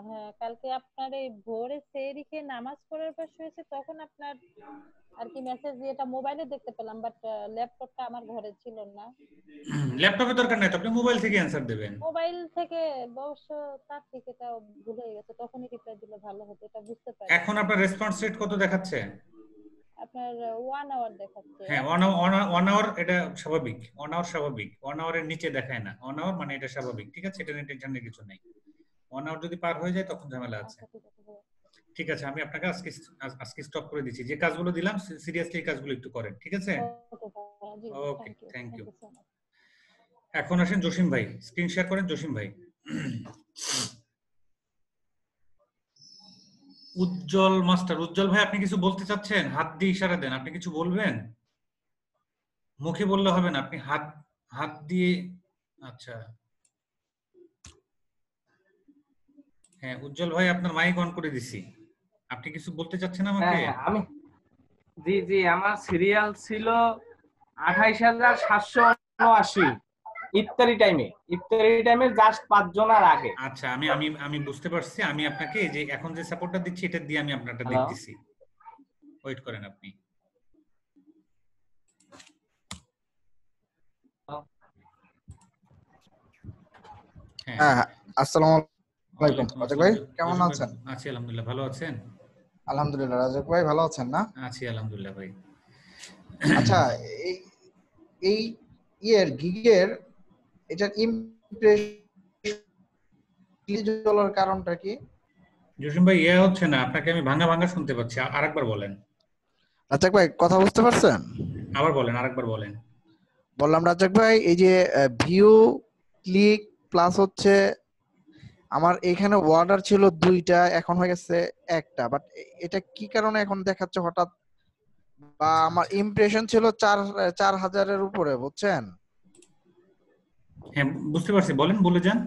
S6: হ্যাঁ, কালকে আপনার এই ভোরে সেহরি খেয়ে নামাজ পড়ার পর শুয়েছে, তখন আপনার আর কি মেসেজ এটা মোবাইলে দেখতে পেলাম, বাট ল্যাপটপটা আমার ঘরে ছিল না।
S1: ল্যাপটপে দরকার নাই তো, আপনি মোবাইল থেকে অ্যান্সার দেবেন।
S6: মোবাইল থেকে অবশ্য তার থেকে এটা ভুল হয়ে গেছে, তখনই রিপ্লাই দিলে ভালো হতো, এটা বুঝতে পারি।
S1: এখন আপনার রেসপন্স রেট কত দেখাচ্ছে?
S6: আপনার 1 আওয়ার দেখাচ্ছে।
S1: হ্যাঁ, 1 আওয়ার, এটা স্বাভাবিক। 1 আওয়ার স্বাভাবিক, 1 আওয়ারের নিচে দেখায় না। 1 আওয়ার মানে এটা স্বাভাবিক। ঠিক আছে, এটা নিয়ে টেনশনের কিছু নেই। 1 আওয়ার যদি পার হয়ে যায় তখন ঝামেলা আছে।
S6: আচ্ছা, ঠিক আছে ভাইয়া।
S1: ঠিক আছে, আমি আপনাকে আজকে স্টপ করে দিচ্ছি। যে কাজগুলো দিলাম সিরিয়াসলি এই কাজগুলো একটু করেন। ঠিক আছে?
S6: ওকে ভাইয়া, জি
S1: ওকে, থ্যাংক ইউ।
S6: So much.
S1: এখন আসেন জসিম ভাই, স্ক্রিন শেয়ার করেন জসিম ভাই। উজ্জ্বল মাস্টার, উজ্জ্বল ভাই আপনি কিছু বলতে চাচ্ছেন? হাত দিয়ে ইশারা দেন, আপনি কিছু বলবেন? মুখে বললে হবে না, আপনি হাত হাত দিয়ে। আচ্ছা, হ্যাঁ উজ্জ্বল ভাই, আপনার মাইক অন করে দিছি, আপনি কিছু বলতে চাচ্ছেন আমাকে?
S7: হ্যাঁ আমি জি জি, আমার সিরিয়াল ছিল 28,779 ইফতারি টাইমে জাস্ট 5 জনের আগে।
S1: আচ্ছা, আমি আমি আমি বুঝতে পারছি। আমি আপনাকে এই যে এখন যে সাপোর্টটা দিচ্ছি এটা দিয়ে আমি আপনারটা দেখতেছি, ওয়েট করেন আপনি।
S8: হ্যাঁ, আসসালামু আলাইকুম রাজাক ভাই, কেমন আছেন?
S1: আছি আলহামদুলিল্লাহ, ভালো আছেন?
S8: আলহামদুলিল্লাহ। রাজাক ভাই ভালো আছেন না?
S1: আছি আলহামদুলিল্লাহ ভাই।
S8: আচ্ছা, এই এই ইয়ের গিগের এটার ইমপ্রেশন চলার কারণটা কি?
S1: জসিম ভাই হচ্ছে না, আপনাকে আমি ভাঙা ভাঙা শুনতে পাচ্ছি, আরেকবার বলেন।
S8: রাজ্জাক ভাই কথা বুঝতে পারছেন?
S1: আবার বলেন, আরেকবার বলেন।
S8: বললাম রাজ্জাক ভাই, এই যে ভিউ ক্লিক প্লাস হচ্ছে আমার এখানে অর্ডার ছিল 2টা, এখন হয়ে গেছে 1টা, বাট এটা কি কারণে এখন দেখাচ্ছে হঠাৎ? বা আমার ইমপ্রেশন ছিল 4000-এর উপরে, বুঝছেন?
S1: হ্যাঁ বুঝতে পারছি, বলেন, বলে যান।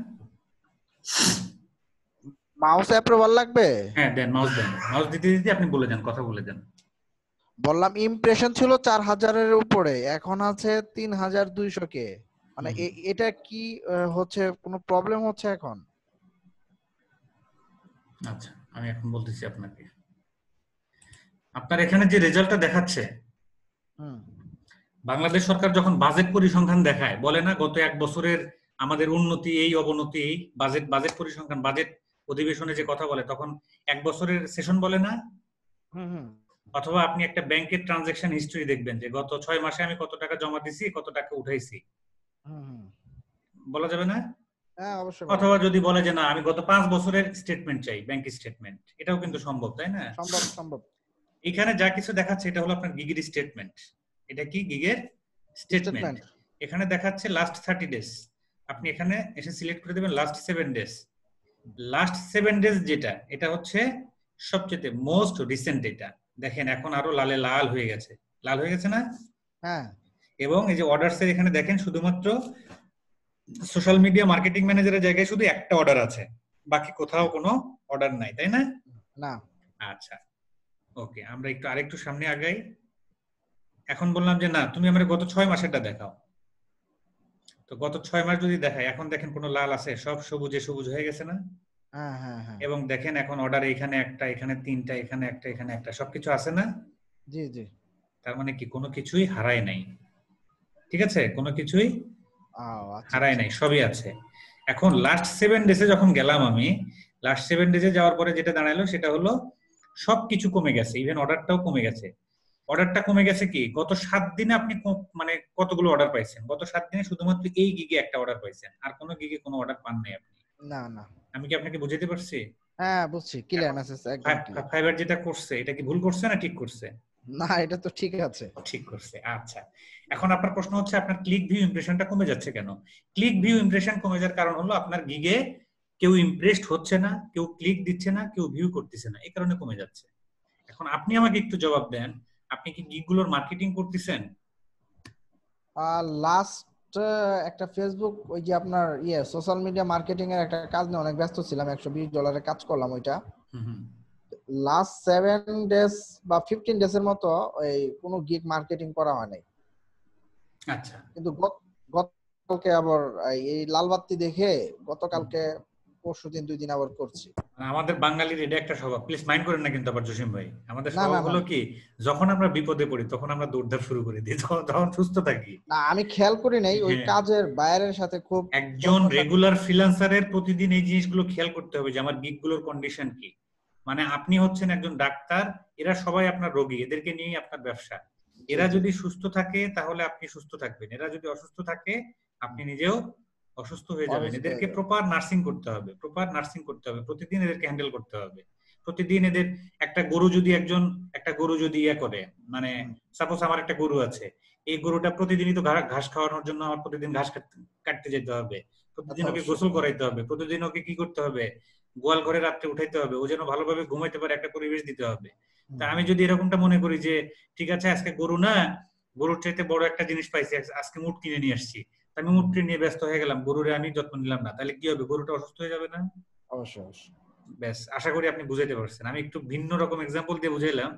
S8: মাউস অ্যাপ্রুভাল লাগবে?
S1: হ্যাঁ দেন, মাউস দেন, মাউস দিতে দিতে আপনি বলে যান, কথা বলে যান।
S8: বললাম ইমপ্রেশন ছিল 4000-এর উপরে, এখন আছে 3200 কে। মানে এটা কি হচ্ছে, কোনো প্রবলেম হচ্ছে এখন?
S1: আচ্ছা আমি এখন বলতেছি আপনাকে। আপনার এখানে যে রেজাল্টটা দেখাচ্ছে, বাংলাদেশ সরকার যখন বাজেট পরিসংখ্যান দেখায়, বলে না গত 1 বছরের আমাদের উন্নতি এই অবনতি এই, বাজেট পরিসংখ্যান, বাজেট অধিবেশনে যে কথা বলে, তখন 1 বছরের সেশন বলে না? অথবা আপনি একটা ব্যাংকের ট্রানজাকশন হিস্টরি দেখবেন যে গত 6 মাসে আমি কত টাকা জমা দিছি, কত টাকা উঠাইছি, বলা যাবে না?
S8: হ্যাঁ অবশ্যই।
S1: অথবা যদি বলে যে না আমি গত 5 বছরের স্টেটমেন্ট চাই, ব্যাংক স্টেটমেন্ট, এটাও কিন্তু সম্ভব, তাই না?
S8: সম্ভব।
S1: এখানে যা কিছু দেখাচ্ছে এটা হলো আপনার গিগের স্টেটমেন্ট। এটা কি গিগের স্টেটমেন্ট? এখানে দেখাচ্ছে লাস্ট 30 ডেজ, আপনি এখানে এসে সিলেক্ট করে দেবেন লাস্ট 7 ডেজ। লাস্ট 7 ডেজ যেটা, এটা হচ্ছে সবচেয়ে মোস্ট রিসেন্ট ডেটা। দেখেন এখন আরো লালে লাল হয়ে গেছে, লাল হয়ে গেছে না?
S8: হ্যাঁ।
S1: এবং এই যে অর্ডারস এর এখানে দেখেন শুধুমাত্র সোশ্যাল মিডিয়া মার্কেটিং ম্যানেজারের জায়গায় শুধু একটা অর্ডার আছে, বাকি কোথাও কোনো অর্ডার নাই, তাই না?
S8: না।
S1: আচ্ছা ওকে, আমরা আরেকটু সামনে আগাই। এখন বললাম যে না তুমি আমার গত 6 মাসেরটা দেখাও, তো গত 6 মাস যদি দেখাই, এখন দেখেন কোনো লাল আছে, সব সবুজে সবুজ হয়ে গেছে না?
S8: হ্যাঁ।
S1: এবং দেখেন এখন অর্ডার এখানে একটা, এখানে 3টা, এখানে একটা, এখানে একটা, সবকিছু আছে না?
S8: জি।
S1: তার মানে কি কোনো কিছুই হারায় নাই, ঠিক আছে? কোনো কিছুই হারায় নাই, সবই আছে। এখন লাস্ট 7 ডেজে যখন গেলাম আমি, লাস্ট 7 ডেজে যাওয়ার পরে যেটা দাঁড়ালো সেটা হলো সবকিছু কমে গেছে, ইভেন অর্ডারটাও কমে গেছে। অর্ডারটা কমে গেছে কি, গত 7 দিনে আপনি মানে কতগুলো অর্ডার পাইছেন? গত 7 দিনে শুধুমাত্র এই গিগে একটা অর্ডার পাইছেন, আর কোনো গিগে কোনো অর্ডার পান নাই আপনি।
S8: না।
S1: আমি কি আপনাকে বুঝাতে পারছি?
S8: হ্যাঁ বুঝছি, ক্লিয়ার মেসেজ একদম।
S1: ফাইবার যেটা করছে এটা কি ভুল করছে না ঠিক করছে?
S8: না, এটা তো ঠিক আছে,
S1: ঠিক করছে। আচ্ছা এখন আপনার প্রশ্ন হচ্ছে আপনার ক্লিক ভিউ ইমপ্রেশনটা কমে যাচ্ছে কেন? ক্লিক ভিউ ইমপ্রেশন কমে যাওয়ার কারণ হলো আপনার গিগে কেউ ইমপ্রেসড হচ্ছে না, কেউ ক্লিক দিচ্ছে না, কেউ ভিউ করতেছে না, এই কারণে কমে যাচ্ছে। এখন আপনি আমাকে একটু জবাব দেন, আপনি কি গিগগুলোর মার্কেটিং করতেছেন?
S8: লাস্ট একটা ফেসবুক ওই যে আপনার সোশ্যাল মিডিয়া মার্কেটিং এর একটা কাজ নিয়ে অনেক ব্যস্ত ছিলাম, $120 কাজ করলাম ওইটা। লাস্ট 7 ডেজ বা 15 ডেজের মতো এই কোনো গিগ মার্কেটিং করা হয় নাই।
S1: আচ্ছা।
S8: কিন্তু গতকালকে আবার এই লালবাতি দেখে গতকালকে পরশুদিন 2 দিন আবার করছি।
S1: আমাদের বাঙালির এটা একটা স্বভাব, প্লিজ মাইন্ড করেন না কিন্তু আবার জসিম ভাই, আমাদের স্বভাব হলো কি যখন আমরা বিপদে পড়ি তখন আমরা দৌড়ঝাঁপ শুরু করে দিই, যখন সুস্থ থাকি
S8: না আমি খেয়াল করি নাই, ওই কাজের বাইরের সাথে খুব।
S1: একজন রেগুলার ফ্রিল্যান্সারের প্রতিদিন এই জিনিসগুলো খেয়াল করতে হবে যে আমার গিগগুলোর কন্ডিশন কি। মানে আপনি হচ্ছেন একজন ডাক্তার, এরা সবাই আপনার রোগী, এদেরকে নিয়েই আপনার ব্যবসা। এরা যদি সুস্থ থাকে তাহলে আপনি সুস্থ থাকবেন, এরা যদি অসুস্থ থাকে আপনি নিজেও অসুস্থ হয়ে যাবেন। এদেরকে প্রপার নার্সিং করতে হবে, প্রতিদিন এদেরকে হ্যান্ডেল করতে হবে। প্রতিদিন এদের একটা গরু যদি ইয়ে করে, মানে সাপোজ আমার একটা গরু আছে, এই গরুটা প্রতিদিনই তো ঘাস খাওয়ানোর জন্য আমার প্রতিদিন ঘাস কাটতে যেতে হবে, প্রতিদিন ওকে গোসল করাইতে হবে, প্রতিদিন ওকে কি করতে হবে, গোয়াল ঘরে রাত্রে উঠাইতে হবে, ও যেন ভালোভাবে ঘুমাইতে পারে, একটা পরিবেশ দিতে হবে। তা আমি যদি এরকমটা মনে করি যে ঠিক আছে আজকে গরু না, গরুর চাইতে বড় একটা জিনিস পাইছি, আজকে উট কিনে নিয়ে আসছি, আমি উটটি নিয়ে ব্যস্ত হয়ে গেলাম, গরুরে আমি যত্ন নিলাম না, তাহলে কি হবে? গরুটা অসুস্থ হয়ে যাবে না?
S8: অবশ্যই।
S1: ব্যাস, আশা করি আপনি বুঝাইতে পারছেন। আমি একটু ভিন্ন রকম এক্সাম্পল দিয়ে বুঝাইলাম।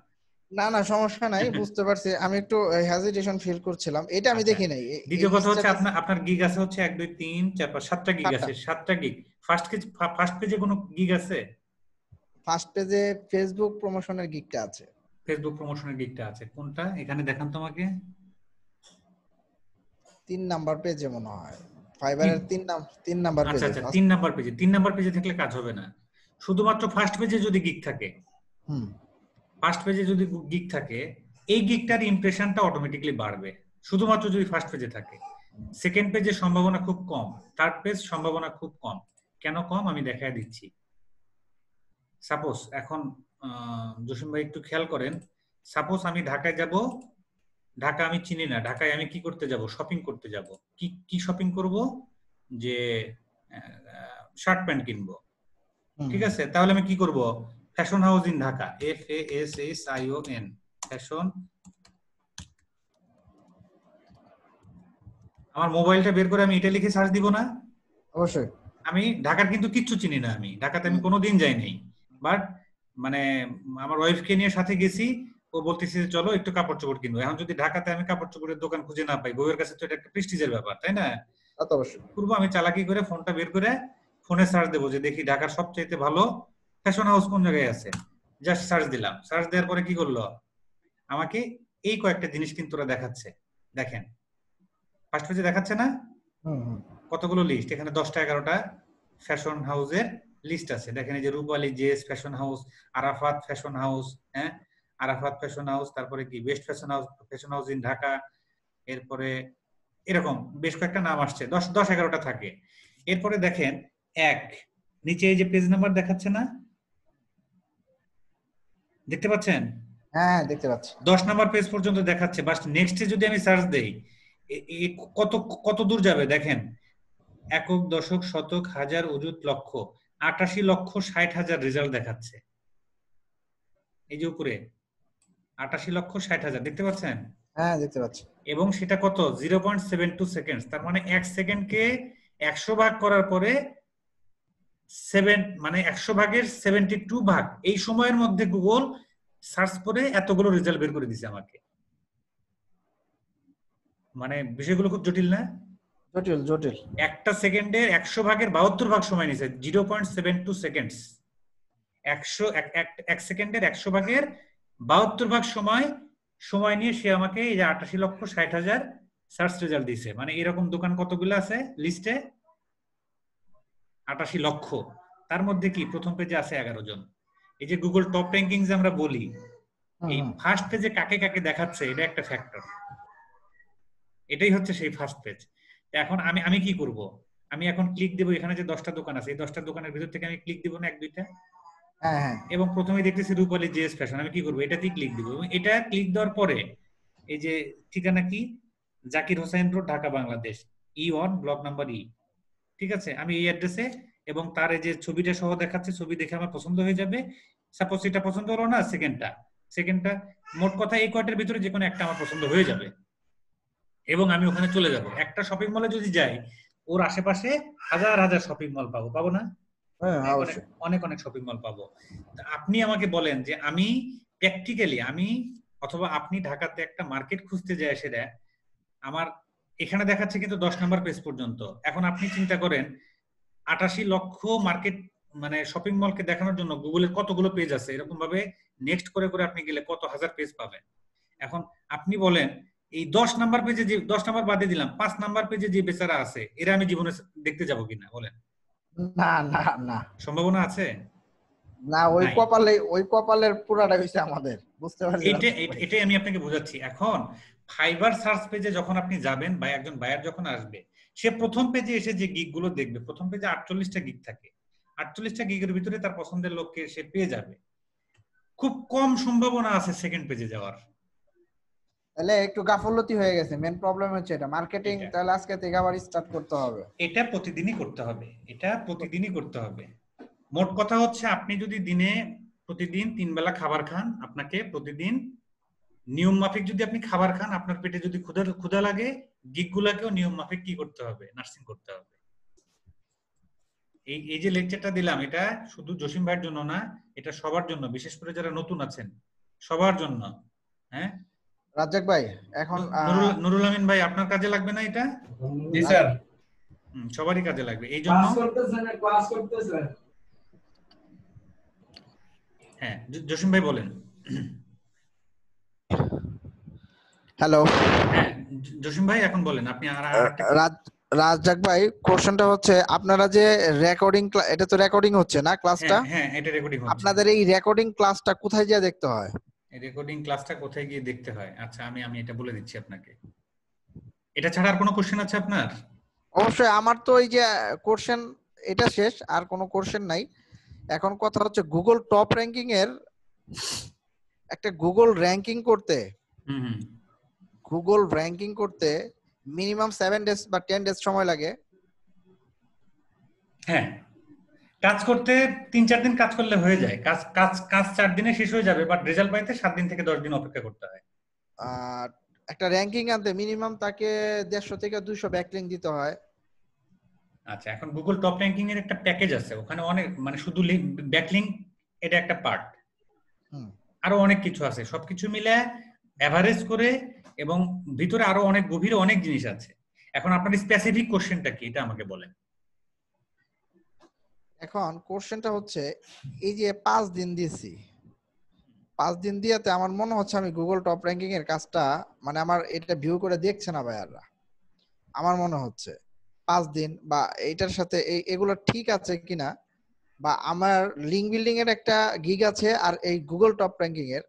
S8: না সমস্যা নাই, বুঝতে পারছি। আমি একটু হেজিটেশন ফিল করছিলাম, এটা আমি দেখি নাই।
S1: দ্বিতীয় কথা হচ্ছে আপনার গিগ আছে হচ্ছে 1 2 3 4 5 7টা গিগ আছে, 7টা গিগ। ফার্স্ট পেজে কোনো গিগ আছে?
S8: ফার্স্ট পেজে ফেসবুক প্রমোশনের গিগটা আছে।
S1: ফেসবুক প্রমোশনের গিগটা আছে কোনটা? এখানে দেখান তো আমাকে।
S8: 3 নাম্বার পেজে মনে হয়, ফাইবারের 3 নাম্বার পেজে।
S1: আচ্ছা 3 নাম্বার পেজে। 3 নাম্বার পেজে থাকলে কাজ হবে না, শুধুমাত্র ফার্স্ট পেজে যদি গিগ থাকে। ফার্স্ট পেজে যদি গিগ থাকে, এই গিগটার ইমপ্রেশনটা অটোমেটিক্যালি বাড়বে, শুধুমাত্র যদি ফার্স্ট পেজে থাকে। সেকেন্ড পেজের সম্ভাবনা খুব কম, থার্ড পেজ সম্ভাবনা খুব কম, কেন কম আমি দেখায় দিচ্ছি। সাপোজ এখন জসিম ভাই একটু খেয়াল করেন, সাপোজ আমি ঢাকায় যাব, ঢাকা আমি চিনি না, ঢাকায় আমি কি করতে যাব? শপিং করতে যাব। কি কি শপিং করব? যে শার্ট প্যান্ট কিনবো, ঠিক আছে? তাহলে আমি কি করব? Fashion house in Dhaka, FASSION, fashion. আমার মোবাইলটা বের করে আমি এটা লিখে সার্চ দিব না?
S8: অবশ্যই।
S1: আমি ঢাকার কিন্তু কিচ্ছু চিনি না, আমি ঢাকাতে আমি কোনোদিন যাই নাই, বাট মানে আমার ওয়াইফকে নিয়ে সাথে গেছি, ও বলতেছে যে চলো একটু কাপড় চোপড় কিনবো। এখন যদি ঢাকাতে আমি কাপড় চোপড়ের দোকান খুঁজে না পাই, বউয়ের কাছে তো এটা একটা প্রেস্টিজের ব্যাপার, তাই না?
S8: তা তো অবশ্যই।
S1: করবো আমি চালাকি করে ফোনটা বের করে ফোনে সার্চ দেবো যে দেখি ঢাকার সবচেয়ে ভালো ফ্যাশন হাউস কোন জায়গায় আছে। জাস্ট সার্চ দিলাম, সার্চ দেওয়ার পরে কি করলো? আমাকে এই কয়েকটা জিনিস কিন্তু ওরা দেখাচ্ছে। দেখেন ফার্স্ট পেজে দেখাচ্ছে না কতগুলো লিস্ট? এখানে 10টা 11টা ফ্যাশন হাউসের লিস্ট আছে। দেখেন এই যে রূপালী জেস fashion house, Arafat fashion house, হ্যাঁ আরাফাত ফ্যাশন হাউস, তারপরে কি best fashion house, fashion house in Dhaka, এরপরে এরকম বেশ কয়েকটা নাম আসছে, 10-11টা থাকে। এরপরে দেখেন এক নিচে এই যে পেজ নাম্বার দেখাচ্ছে না, দেখতে পাচ্ছেন?
S8: হ্যাঁ দেখতে পাচ্ছি।
S1: 10 নাম্বার পেজ পর্যন্ত দেখাচ্ছে। বাস নেক্সটে যদি আমি সার্চ দেই কত কত দূর যাবে দেখেন, একক, দশক, শতক, হাজার, অযুত, লক্ষ, 88,60,000 রেজাল্ট দেখাচ্ছে। এই যে উপরে 88,60,000 দেখতে পাচ্ছেন?
S8: হ্যাঁ দেখতে পাচ্ছি।
S1: এবং সেটা কত? 0.72 সেকেন্ড। তার মানে 1 সেকেন্ডকে 100 ভাগ করার পরে 7 মানে 100 ভাগের 72 ভাগ এই সময়ের মধ্যে গুগল সার্চ করে এতগুলো রেজাল্ট বের করে দিছে আমাকে। মানে বিষয়গুলো খুব জটিল না?
S8: জটিল জটিল।
S1: একটা সেকেন্ডে 100 ভাগের 72 ভাগ সময় নিছে, 0.72 সেকেন্ডস। 1 সেকেন্ডের 100 ভাগের 72 ভাগ সময় নিয়ে সে আমাকে এই যে 88,60,000 সার্চ রেজাল্ট দিছে। মানে এরকম দোকান কতগুলো আছে লিস্টে? 88 লক্ষ। তার মধ্যে কি প্রথম পেজে আছে 11 জন। এই যে গুগল টপ র্যাঙ্কিং যে আমরা বলি, এই ফার্স্ট পেজে কাকে কাকে দেখাচ্ছে এটা একটা ফ্যাক্টর। এটাই হচ্ছে সেই ফার্স্ট পেজ। এখন আমি কি করব? আমি এখন ক্লিক দেব, এখানে যে 10টা দোকান আছে এই 10টা দোকানের ভিতর থেকে আমি ক্লিক দিব না 1-2টা?
S8: হ্যাঁ হ্যাঁ।
S1: এবং প্রথমে দেখতেছি রূপালী জেএস ফ্যাশন, আমি কি করব? এটাতেই ক্লিক দিব এবং এটা ক্লিক দেওয়ার পরে এই যে ঠিকানা কি? Zakir Hossain road, Dhaka, Bangladesh, E1 block number E, ঠিক আছে? আমি এই অ্যাড্রেসে এবং তার এই যে ছবিটা সহ দেখাচ্ছে, ছবি দেখে আমার পছন্দ হয়ে যাবে। সাপোজ এটা পছন্দ হলো না, সেকেন্ডটা মোট কথা এই কয়টার ভিতরে যে কোনো একটা আমার পছন্দ হয়ে যাবে এবং আমি ওখানে চলে যাব। একটা শপিং মলে যদি যাই, ওর আশেপাশে হাজার হাজার শপিং মল পাবো না? অনেক অনেক শপিং মল পাবো। আপনি আমাকে বলেন যে আমি প্র্যাকটিক্যালি অথবা আপনি ঢাকাতে একটা মার্কেট খুঁজতে যায়, সেটা আমার এখানে দেখাচ্ছে কিন্তু 10 নাম্বার পেজ পর্যন্ত। এখন আপনি চিন্তা করেন 88 লক্ষ মার্কেট মানে শপিং মলকে দেখানোর জন্য গুগলের কতগুলো পেজ আছে। এরকম ভাবে নেক্সট করে করে আপনি গেলে কত হাজার পেজ পাবেন। এখন আপনি বলেন এই 10 নাম্বার পেজে যে 10 নাম্বার বাদে দিলাম, 5 নাম্বার পেজে যে বেচারা আছে এরা আমি জীবনে দেখতে যাব কিনা বলেন?
S8: না না না,
S1: সম্ভাবনা আছে
S8: না। ওই কপালের পুরাটা হইছে আমাদের, বুঝতে পারছেন?
S1: এটাই আমি আপনাকে বোঝাচ্ছি। এখন ফাইবার সার্চ পেজে যখন আপনি যাবেন বা একজন বায়ার যখন আসবে, সে প্রথম পেজে এসে যে গিগ গুলো দেখবে, প্রথম পেজে 48টা গিগ থাকে। 48টা গিগের ভিতরে তার পছন্দের লোককে সে পেয়ে যাবে। খুব কম সম্ভাবনা আছে সেকেন্ড পেজে যাওয়ার।
S8: তাহলে একটু গাফলতি হয়ে গেছে। মেন প্রবলেম হচ্ছে এটা মার্কেটিং। তাহলে আজকে থেকে আবার স্টার্ট করতে হবে।
S1: এটা প্রতিদিনই করতে হবে। মোট কথা হচ্ছে আপনি যদি দিনে প্রতিদিন 3 বেলা খাবার খান, আপনাকে প্রতিদিন নিয়ম মাফিক যদি আপনি খাবার খান, আপনার পেটে যদি ক্ষুধা লাগে, গিগগুলাকেও নিয়ম মাফিক কি করতে হবে? নার্সিং করতে হবে। এই যে লেকচারটা দিলাম, এটা শুধু জসিম ভাইয়ের জন্য না, এটা সবার জন্য, বিশেষ করে যারা নতুন আছেন সবার জন্য। হ্যাঁ
S8: রাজ্জাক ভাই, এখন
S1: নুরুল আমিন ভাই, আপনার কাজে লাগবে না এটা?
S9: জি স্যার।
S1: সবারই কাজে লাগবে। এই জন্য
S9: ক্লাস করতেছেন।
S1: হ্যাঁ জসিম ভাই বলেন।
S8: হ্যালো।
S1: হ্যাঁ জসিম ভাই এখন বলেন আপনি।
S8: রাজ্জাক ভাই, কোশ্চেনটা হচ্ছে আপনারা যে রেকর্ডিং, এটা তো রেকর্ডিং হচ্ছে না ক্লাসটা?
S1: হ্যাঁ এটা রেকর্ডিং হচ্ছে।
S8: আপনাদের এই রেকর্ডিং ক্লাসটা কোথায় গিয়ে দেখতে হয়?
S1: রেকর্ডিং ক্লাসটা কোথায় গিয়ে দেখতে হয়? আচ্ছা আমি এটা বলে দিচ্ছি আপনাকে। এটা ছাড়া আর কোনো কোশ্চেন আছে আপনার?
S8: অবশ্যই। আমার তো এই যে কোশ্চেন এটা শেষ, আর কোনো কোশ্চেন নাই। এখন কথা হচ্ছে গুগল টপ র্যাঙ্কিং এর একটা গুগল র্যাঙ্কিং করতে, গুগল র্যাঙ্কিং করতে মিনিমাম 7 ডেজ বা 10 ডেজ সময় লাগে।
S1: হ্যাঁ, কাজ করতে 3-4 দিন কাজ করলে হয়ে যায়। কাজ কাজ কাজ 4 দিনে শেষ হয়ে যাবে, বাট রেজাল্ট পাইতে 7 দিন থেকে 10 দিন অপেক্ষা করতে হয়।
S8: একটা র্যাঙ্কিং আনতে মিনিমাম তাকে 150 থেকে 200 ব্যাকলিংক দিতে হয়।
S1: আচ্ছা, এখন গুগল টপ র্যাঙ্কিং এর একটা প্যাকেজ আছে, ওখানে অনেক মানে শুধু ব্যাকলিংক এটা একটা পার্ট, আরো অনেক কিছু আছে। সবকিছু মিলে এভারেজ করে এবং ভিতরে আরো অনেক গভীরে অনেক জিনিস আছে। এখন আপনার স্পেসিফিক কোশ্চেনটা কি এটা আমাকে বলেন।
S8: এখন কোশ্চেনটা হচ্ছে এই যে 5 দিন দিয়েছি, 5 দিন দিয়েতে আমার মনে হচ্ছে আমি গুগল টপ র্যাঙ্কিং এর কাজটা মানে আমার এটা ভিউ করে দেখছে না ভাইয়ারা। আমার মনে হচ্ছে 5 দিন বা এইটার সাথে এগুলো ঠিক আছে কিনা, বা আমার লিঙ্ক বিল্ডিং এর একটা গিগ আছে আর এই গুগল টপ র্যাঙ্কিং এর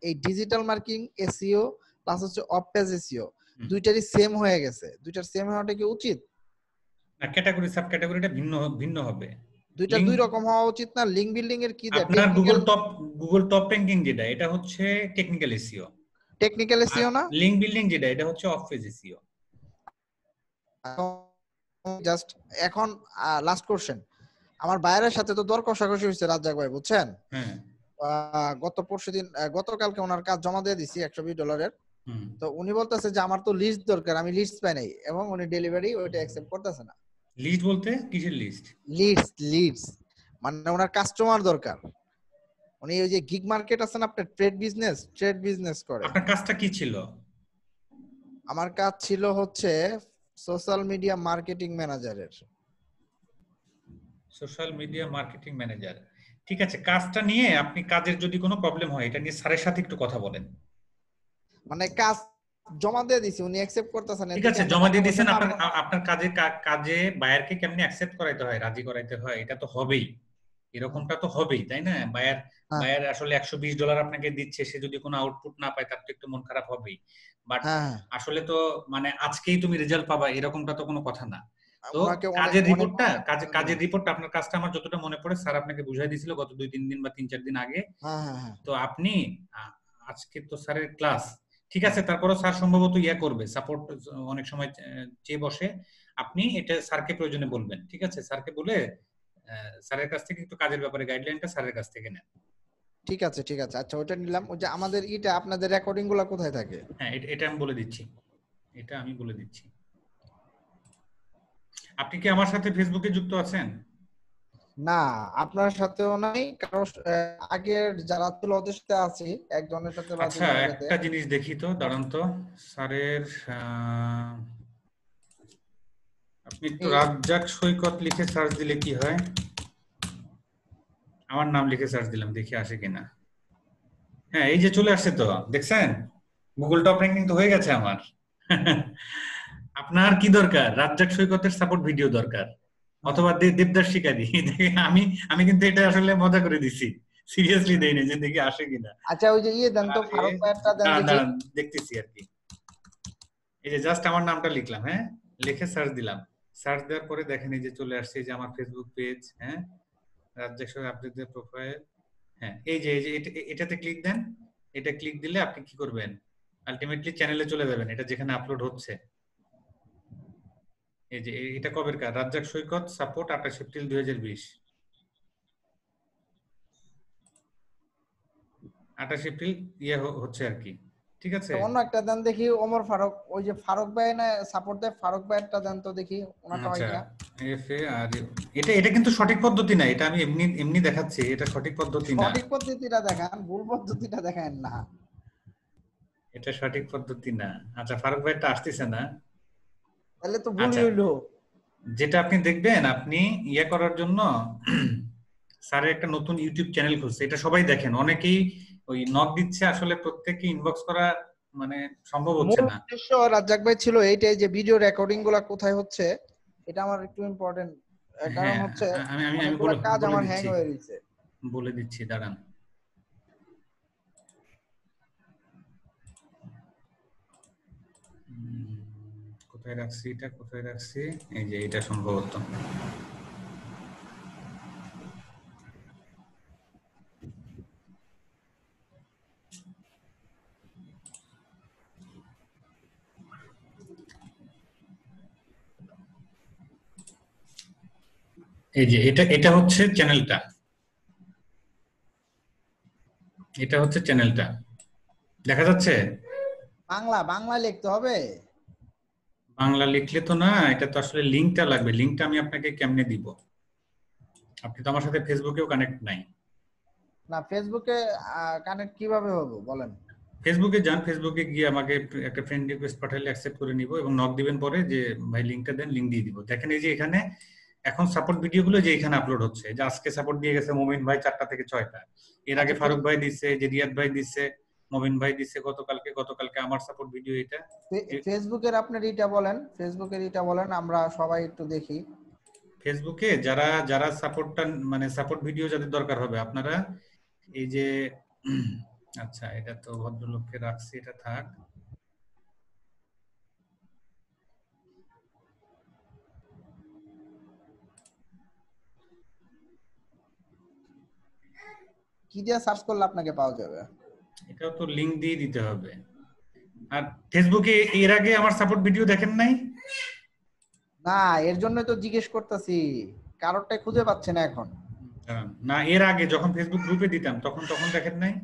S8: এই ডিজিটাল মার্কেটিং এসইও প্লাস হচ্ছে অফ পেজ এসইও দুইটারই সেম হয়ে গেছে। দুইটার সেম হওয়াটা কি উচিত?
S1: না, ক্যাটাগরি সাব ক্যাটাগরিটা ভিন্ন ভিন্ন হবে।
S8: দুইটা দুই রকম হওয়া উচিত না? লিঙ্ক বিল্ডিং এর কি দেয়?
S1: আপনার গুগল টপ র্যাঙ্কিং যেটা এটা হচ্ছে টেকনিক্যাল এসইও।
S8: টেকনিক্যাল এসইও না?
S1: লিঙ্ক বিল্ডিং যেটা এটা হচ্ছে অফ পেজ এসইও।
S8: জাস্ট এখন লাস্ট কোশ্চেন, আমার বাইরের সাথে তো দর কষাকষি হয়েছে রাজ্জাক ভাই, বুঝছেন?
S1: হ্যাঁ,
S8: গতকালকে ওনার কাজ জমা দিয়ে দিছি $120। তো উনি বলতেছে যে আমার তো লিস্ট দরকার, আমি লিস্ট পাই নাই, এবং উনি ডেলিভারি ওইটা অ্যাকসেপ্ট করতেছে না।
S1: লিস্ট বলতে কিসের লিস্ট?
S8: লিডস মানে ওনার কাস্টমার দরকার। উনি ওই যে গিগ মার্কেট আছে না, আপনার ট্রেড বিজনেস করে।
S1: আপনার কাজটা কি ছিল?
S8: আমার কাজ ছিল হচ্ছে সোশ্যাল মিডিয়া মার্কেটিং ম্যানেজারের।
S1: সোশ্যাল মিডিয়া মার্কেটিং ম্যানেজার, ঠিক আছে। কাজটা নিয়ে আপনি কাজের যদি কোনো প্রবলেম হয় এটা নিয়ে স্যারের সাথে একটু কথা বলেন।
S8: মানে কাজ জমা দিয়ে দিছি, উনি অ্যাকসেপ্ট করতেছেন না।
S1: ঠিক আছে, জমা দিয়ে দিয়েছেন। আপনার কাজে বায়ারকে কেমনে অ্যাকসেপ্ট করাইতে হয়, রাজি করাইতে হয়, এটা তো হবেই, এরকমটা তো হবেই, তাই না? বায়ার আসলে $120 আপনাকে দিচ্ছে, সে যদি কোনো আউটপুট না পায় তার তো একটু মন খারাপ হবেই। বাট আসলে তো মানে আজকেই তুমি রেজাল্ট পাবা এরকমটা তো কোনো কথা না। তো কাজের রিপোর্টটা আপনার কাজটা আমার যতটা মনে পড়ে স্যার আপনাকে বুঝাই দিয়েছিল গত 2-3 দিন বা 3-4 দিন আগে। তো আপনি আজকে তো স্যারের ক্লাস, ঠিক আছে, তারপরে স্যার সম্ভবত করবে, সাপোর্ট অনেক সময় চেয়ে বসে। আপনি এটা স্যারকে প্রয়োজনে বলবেন, ঠিক আছে? স্যারকে বলে স্যারের কাছ থেকে একটু কাজের ব্যাপারে গাইডলাইনটা স্যারের কাছ থেকে নেন।
S8: ঠিক আছে। আচ্ছা, ওটা নিলাম। ওই যে আমাদের আপনাদের রেকর্ডিং গুলো কোথায় থাকে?
S1: হ্যাঁ, এটা আমি বলে দিচ্ছি। আপনি কি আমার সাথে ফেসবুকে যুক্ত আছেন?
S8: না, আপনার সাথেও নাই, কারণ আগের যারা ছিল ওদের সাথে আছি, একজনের সাথে।
S1: আচ্ছা, একটা জিনিস দেখি তো, দাঁড়ান তো। স্যারের আপনি একটু রাজ্জাক সৈকত লিখে সার্চ দিলে কি হয়? আমার নাম লিখে সার্চ দিলাম, দেখি আসে কিনা। হ্যাঁ, এই যে চলে আসছে তো, দেখছেন? গুগল টপ র্যাঙ্কিং তো হয়ে গেছে আমার। আপনার কি দরকার? রাজ্জাক সৈকতের সাপোর্ট ভিডিও দরকার, অথবা দেবদাস শিকারি। আমি কিন্তু এটা আসলে মজা করে দিছি, সিরিয়াসলি দেই না, যে দেখি আসে কিনা।
S8: আচ্ছা, ওই যে দেন তো, ফারুক ভাইয়েরটা দেন দেখি।
S1: দেখতেছি আর কি। এই যে জাস্ট আমার নামটা লিখলাম, হ্যাঁ, লিখে সার্চ দিলাম। সার্চ দেওয়ার পরে দেখেন এই যে চলে আসছে, এই যে আমার ফেসবুক পেজ, হ্যাঁ, রাজ্জাক সৈকত আপডেটেড প্রোফাইল। হ্যাঁ, এই যে এটাতে ক্লিক দেন। এটা ক্লিক দিলে আপনি কি করবেন? আলটিমেটলি চ্যানেলে চলে যাবেন, এটা যেখানে আপলোড হচ্ছে। এই যে এটা কবের কাজ? রাজ্জাক সৈকত সাপোর্ট 28 এপ্রিল 2020। 28 এপ্রিল হচ্ছে আর কি, ঠিক আছে?
S8: অন্য একটা দেন দেখি, ওমর ফারুক, ওই যে ফারুক ভাই না সাপোর্ট দেয়, ফারুক ভাইয়েরটা দেন তো দেখি ওনাটা হয় কিনা।
S1: এটা কিন্তু সঠিক পদ্ধতি না, এটা আমি এমনি দেখাচ্ছি, এটা সঠিক পদ্ধতি না।
S8: সঠিক পদ্ধতিটা দেখান, ভুল পদ্ধতিটা দেখান না।
S1: এটা সঠিক পদ্ধতি না। আচ্ছা, ফারুক ভাইটা আসতেছে না,
S8: তাহলে তো ভুল হইলো।
S1: যেটা আপনি দেখবেন, আপনি করার জন্য স্যারের একটা নতুন ইউটিউব চ্যানেল খুলছে, এটা সবাই দেখেন, অনেকেই ওই নক দিচ্ছে, আসলে প্রত্যেককে ইনবক্স করা মানে সম্ভব হচ্ছে না।
S8: উদ্দেশ্য রাজ্জাক ভাই ছিল এইটাই যে ভিডিও রেকর্ডিং গুলা কোথায় হচ্ছে, এটা আমার একটু ইম্পর্টেন্ট, কারণ হচ্ছে আমি কাজ আমার হ্যাং হয়ে গেছে।
S1: বলে দিচ্ছি, দাঁড়ান। কোথায় রাখছি? এই যে এটা সম্ভবত এই যে এটা হচ্ছে চ্যানেলটা, এটা হচ্ছে চ্যানেলটা, দেখা যাচ্ছে?
S10: বাংলা লিখতে হবে?
S1: বাংলা লিখলে তো না, এটা তো আসলে লিংকটা লাগবে। লিংকটা আমি আপনাকে কেমনে দিব? আপনি তো আমার সাথে ফেসবুকেও কানেক্ট নাই।
S10: না, ফেসবুকে কানেক্ট কিভাবে হবে বলেন?
S1: ফেসবুকে যান, ফেসবুকে গিয়ে আমাকে একটা ফ্রেন্ড রিকোয়েস্ট পাঠালে অ্যাকসেপ্ট করে নিব এবং নক দিবেন পরে যে ভাই লিংকটা দেন, লিংক দিয়ে দিব। দেখেন এই যে এখানে এখন সাপোর্ট ভিডিওগুলো যে এখানে আপলোড হচ্ছে, যে আজকে সাপোর্ট দিয়ে গেছে মমিন ভাই 4টা থেকে 6টা, এর আগে ফারুক ভাই দিচ্ছে, যে রিয়াদ ভাই দিচ্ছে, মমিন ভাই দিচ্ছে গতকালকে আমার সাপোর্ট ভিডিও এটা।
S10: ফেসবুকের আপনার এটা বলেন, ফেসবুকের এটা বলেন, আমরা সবাই একটু দেখি।
S1: ফেসবুকে যারা সাপোর্টটা মানে সাপোর্ট ভিডিও যাদের দরকার হবে আপনারা এই যে আচ্ছা এটা তো ভদ্রলোককে রাখছি, এটা থাক।
S10: কি দিয়ে সার্চ করলে আপনাকে পাওয়া যাবে?
S1: এটাও তো লিংক দিয়ে দিতে হবে। আর ফেসবুকে এর আগে আমার সাপোর্ট ভিডিও দেখেন নাই?
S10: না, এর জন্য তো জিজ্ঞেস করতেছি, কারোরটাই খুঁজে পাচ্ছে না এখন।
S1: না, এর আগে যখন ফেসবুক গ্রুপে দিতাম তখন দেখেন নাই?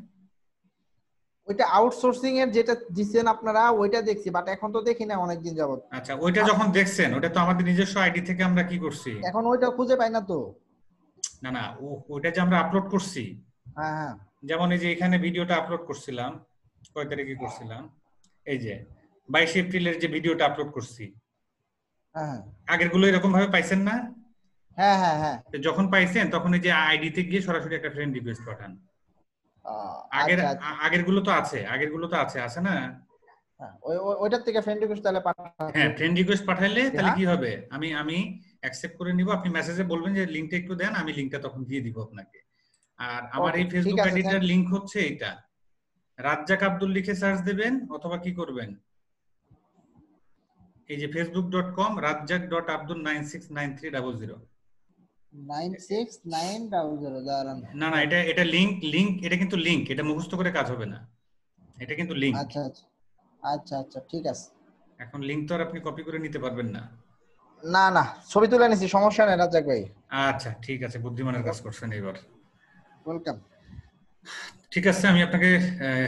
S10: ওইটা আউটসোর্সিং এর যেটা দিবেন আপনারা ওইটা দেখছি, বাট এখন তো দেখি না অনেকদিন যাবত।
S1: আচ্ছা, ওইটা যখন দেখছেন ওটা তো আমাদের নিজস্ব আইডি থেকে আমরা কি করছি,
S10: এখন ওইটা খুঁজে পাই না তো।
S1: না ওইটা যে আমরা আপলোড করছি,
S10: হ্যাঁ হ্যাঁ,
S1: যেমন এই যে এখানে ভিডিওটা আপলোড করছিলাম, কয় তারিখে করছিলাম, এই যে 22 এপ্রিলের যে ভিডিওটা আপলোড করছি,
S10: হ্যাঁ
S1: আগের গুলো এরকম ভাবে পাইছেন না?
S10: হ্যাঁ হ্যাঁ হ্যাঁ,
S1: যখন পাইছেন তখন এই যে আইডি তে গিয়ে সরাসরি একটা ফ্রেন্ড রিকোয়েস্ট পাঠান। আগের গুলো তো আছে না?
S10: ওইটার থেকে ফ্রেন্ড রিকোয়েস্ট তাহলে পাঠান।
S1: হ্যাঁ, ফ্রেন্ড রিকোয়েস্ট পাঠাইলে তাহলে কি হবে, আমি অ্যাকসেপ্ট করে নিব, আপনি মেসেজে বলবেন যে লিংকটা একটু দেন, আমি লিংকটা তখন দিয়ে দিব আপনাকে। আর আমার এই ফেসবুক আইডিটার লিংক হচ্ছে এটা, রাজ্জাক আব্দুল লিখে সার্চ দেবেন, অথবা কি করবেন এই যে facebook.com razzak.abdul969300
S10: 9690
S1: না এটা লিংক এটা কিন্তু লিংক, এটা মুখস্থ করে কাজ হবে না, এটা কিন্তু লিংক।
S10: আচ্ছা আচ্ছা আচ্ছা, ঠিক আছে।
S1: এখন লিংক তো আর আপনি কপি করে নিতে পারবেন না।
S10: না ছবি তুলে নিছি, সমস্যা নেই রাজ্জাক ভাই।
S1: আচ্ছা ঠিক আছে, বুদ্ধিমানের কাজ করছেন এবার।
S10: ওয়েলকাম।
S1: ঠিক আছে, আমি আপনাকে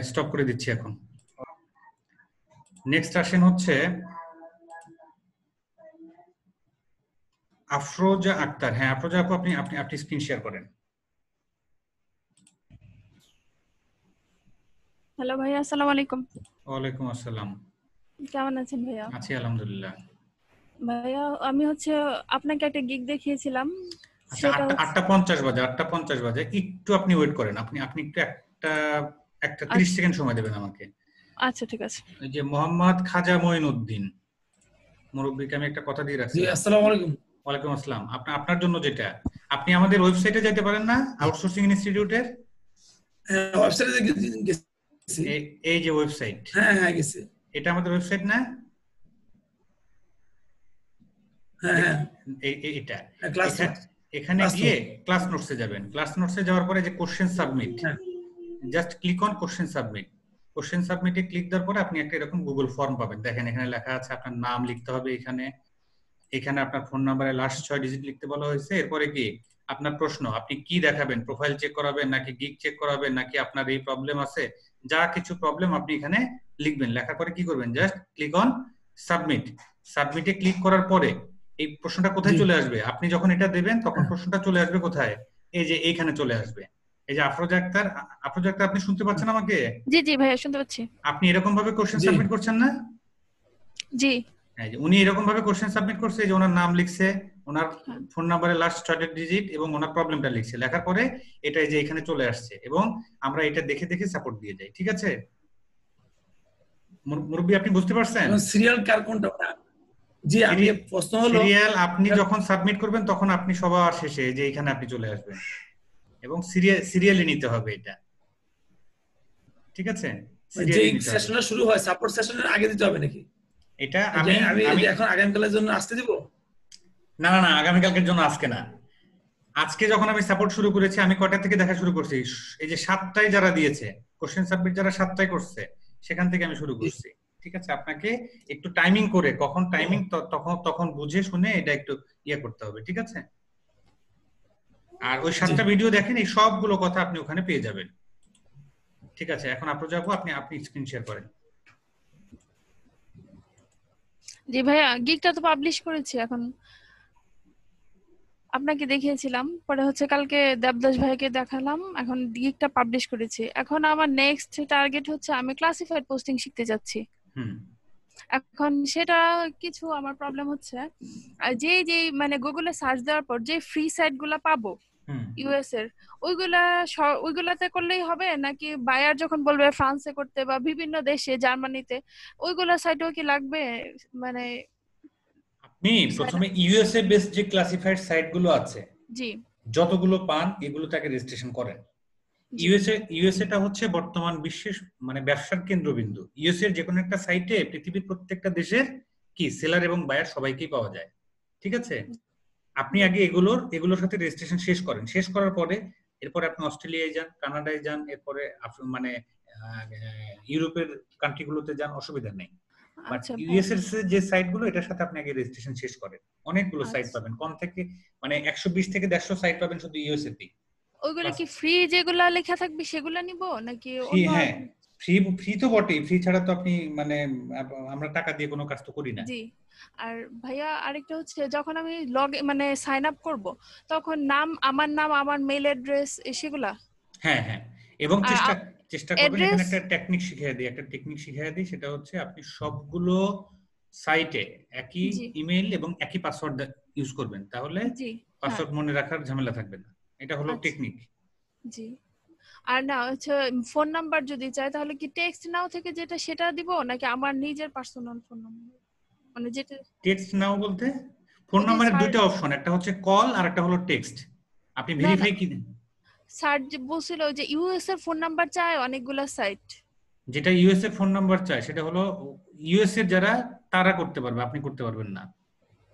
S1: স্টপ করে দিচ্ছি এখন। নেক্সট আসেন হচ্ছে আফরোজা আক্তার। হ্যাঁ আফরোজা আপু, আপনি স্ক্রিন শেয়ার করেন।
S11: হ্যালো ভাইয়া, আসসালামু আলাইকুম।
S1: ওয়ালাইকুম আসসালাম।
S11: কেমন আছেন ভাইয়া?
S1: আছি আলহামদুলিল্লাহ।
S11: ভাইয়া আমি আপনাকে একটা গিগ দেখিয়েছিলাম।
S1: আচ্ছা 8:50 বাজে, 8:50 বাজে, একটু আপনি ওয়েট করেন, আপনি একটু একটা 30 সেকেন্ড সময় দেবেন আমাকে।
S11: আচ্ছা ঠিক আছে।
S1: এই যে মোহাম্মদ খাজা মঈনুদ্দিন মুরব্বিকে আমি একটা কথা দিয়ে রাখছি।
S5: জি আসসালামু আলাইকুম।
S1: ওয়ালাইকুম আসসালাম। আপনার জন্য যেটা, আপনি আমাদের ওয়েবসাইটে যেতে পারেন না, আউটসোর্সিং ইনস্টিটিউটের
S5: ওয়েবসাইটে গেছি।
S1: এই যে ওয়েবসাইট,
S5: হ্যাঁ গেছি।
S1: এটা আমাদের ওয়েবসাইট না?
S5: হ্যাঁ
S1: এটা
S5: ক্লাস,
S1: এখানে গিয়ে ক্লাস নোটসে যাবেন। ক্লাস নোটসে যাওয়ার পরে যে question submit, just click on question submit. Question সাবমিটে ক্লিক দেওয়ার পরে আপনি একটা এরকম গুগল ফর্ম পাবেন। দেখেন এখানে লেখা আছে আপনার নাম লিখতে হবে, এখানে আপনার ফোন নাম্বারে লাস্ট 6 ডিজিট লিখতে বলা হয়েছে। এরপরে কি আপনার প্রশ্ন, আপনি কি দেখাবেন, প্রোফাইল চেক করাবেন নাকি গিগ চেক করাবেন নাকি আপনার এই প্রবলেম আছে, যা কিছু প্রবলেম আপনি এখানে লিখবেন। লেখার পরে কি করবেন, জাস্ট ক্লিক অন সাবমিট। সাবমিটে ক্লিক করার পরে এই প্রশ্নটা কোথায় চলে আসবে, আপনি যখন এটা দেবেন তখন প্রশ্নটা চলে আসবে কোথায়, এই যে এইখানে চলে আসবে। এই যে আফরোজা আক্তার, আপনি শুনতে পাচ্ছেন আমাকে?
S11: জি জি ভাইয়া শুনতে পাচ্ছি।
S1: আপনি এরকম ভাবে কোশ্চেন সাবমিট করছেন না?
S11: জি।
S1: উনি এরকম ভাবে কোশ্চেন সাবমিট করছে, যে ওনার নাম লিখছে, ওনার ফোন নাম্বারে লাস্ট 6 ডিজিট এবং ওনার প্রবলেমটা লিখছে। লেখার পরে এটা যে এখানে চলে আসছে এবং আমরা এটা দেখে দেখে সাপোর্ট দিয়ে যাই। ঠিক আছে মুরব্বি, আপনি বুঝতে পারছেন?
S5: সিরিয়াল কার কোনটা? জি, আমি প্রশ্ন হলো
S1: সিরিয়াল আপনি যখন সাবমিট করবেন তখন আপনি সবার শেষে যে এখানে আপনি চলে আসবেন এবং সিরিয়ালি নিতে হবে এটা। ঠিক আছে,
S5: যে সেশনটা শুরু হয় সাপোর্ট সেশনের আগে দিতে হবে নাকি?
S1: এটা
S5: আমি এখন আগামীকালের জন্য আসতে দিব?
S1: না আগামীকালকের জন্য আজকে না। আজকে যখন আমি সাপোর্ট শুরু করেছি, আমি কয়টা থেকে দেখা শুরু করছি, এই যে 7টায় যারা দিয়েছে কোশ্চেন সাবমিট, যারা 7টায় করছে সেখান থেকে আমি শুরু করছি। ঠিক আছে, আপনাকে একটু টাইমিং করে, কখন টাইমিং তখন বুঝে শুনে এটা একটু করতে হবে। ঠিক আছে, আর ওই 7টা ভিডিও দেখেন, এই সবগুলো কথা আপনি ওখানে পেয়ে যাবেন। ঠিক আছে, এখন আপনার যাবো, আপনি স্ক্রিন শেয়ার করেন।
S11: জি ভাইয়া, গিগটা তো পাবলিশ করেছি, এখন আপনাকে দেখিয়েছিলাম, পরে হচ্ছে কালকে দেবদাস ভাইকে দেখালাম, এখন গিগটা পাবলিশ করেছি। এখন আমার নেক্সট টার্গেট হচ্ছে আমি ক্লাসিফাইড পোস্টিং শিখতে যাচ্ছি। এখন সেটা কিছু আমার প্রবলেম হচ্ছে, যে মানে গুগলে সার্চ দেওয়ার পর যে ফ্রি সাইট গুলা পাবো ইউএস এর, ওইগুলাতে করলেই হবে নাকি বায়ার যখন বলবে ফ্রান্সে করতে বা বিভিন্ন দেশে জার্মানিতে, ওইগুলা সাইটেও কি লাগবে? মানে
S1: আপনি প্রথমে ইউএসএ বেসড যে ক্লাসিফাইড সাইট গুলো আছে,
S11: জি,
S1: যতগুলো পান এগুলোটাকে রেজিস্ট্রেশন করেন। ইউএসএটা হচ্ছে বর্তমান বিশ্বের মানে ব্যবসার কেন্দ্রবিন্দু। ইউএসএ এর যে কোনো একটা সাইটে পৃথিবীর প্রত্যেকটা দেশের কি সেলার এবং বায়ার সবাইকেই পাওয়া যায়। ঠিক আছে, আপনি আগে এগুলোর সাথে রেজিস্ট্রেশন শেষ করেন। শেষ করার পরে এরপরে আপনি অস্ট্রেলিয়ায় যান, কানাডায় যান, এরপরে মানে ইউরোপের কান্ট্রিগুলোতে যান, অসুবিধা নেই। বাট ইউএসএর যে সাইটগুলো, এটার সাথে আপনি আগে রেজিস্ট্রেশন শেষ করেন। অনেকগুলো সাইট পাবেন, কম থেকে মানে 120 থেকে 150 সাইট পাবেন শুধু ইউএসএ তে।
S11: ওইগুলো কি ফ্রি যেগুলা লেখা থাকবে সেগুলা নিব নাকি
S1: অন্য? হ্যাঁ, ফ্রি তো বটেই, ফ্রি ছাড়া তো আপনি মানে আমরা টাকা দিয়ে কোনো কাজ তো করি না।
S11: জি। আর ভাইয়া আরেকটা হচ্ছে, যখন আমি মানে সাইন আপ করব, তখন আমার নাম, আমার মেইল অ্যাড্রেস সেগুলা?
S1: হ্যাঁ হ্যাঁ, এবং চেষ্টা করবেন এখানে একটা টেকনিক শিখিয়ে দিই, সেটা হচ্ছে আপনি সবগুলো সাইটে একই ইমেল এবং একই পাসওয়ার্ড ইউজ করবেন, তাহলে পাসওয়ার্ড মনে রাখার ঝামেলা থাকবে না। এটা হলো টেকনিক।
S11: জি। আর না হচ্ছে ফোন নাম্বার যদি চাই তাহলে কি টেক্সট নাও থেকে যেটা সেটা দিব নাকি আমার নিজের পার্সোনাল ফোন নাম্বার? মানে যেটা
S1: টেক্সট নাও বলতে ফোন নাম্বারের দুইটা অপশন, একটা হচ্ছে কল আর একটা হলো টেক্সট। আপনি ভেরিফাই কি দেন?
S11: স্যার বলছিল যে ইউএস এর ফোন নাম্বার চায় অনেকগুলা সাইট।
S1: যেটা ইউএস এর ফোন নাম্বার চায় সেটা হলো ইউএস এর যারা তারা করতে পারবে, আপনি করতে পারবেন না।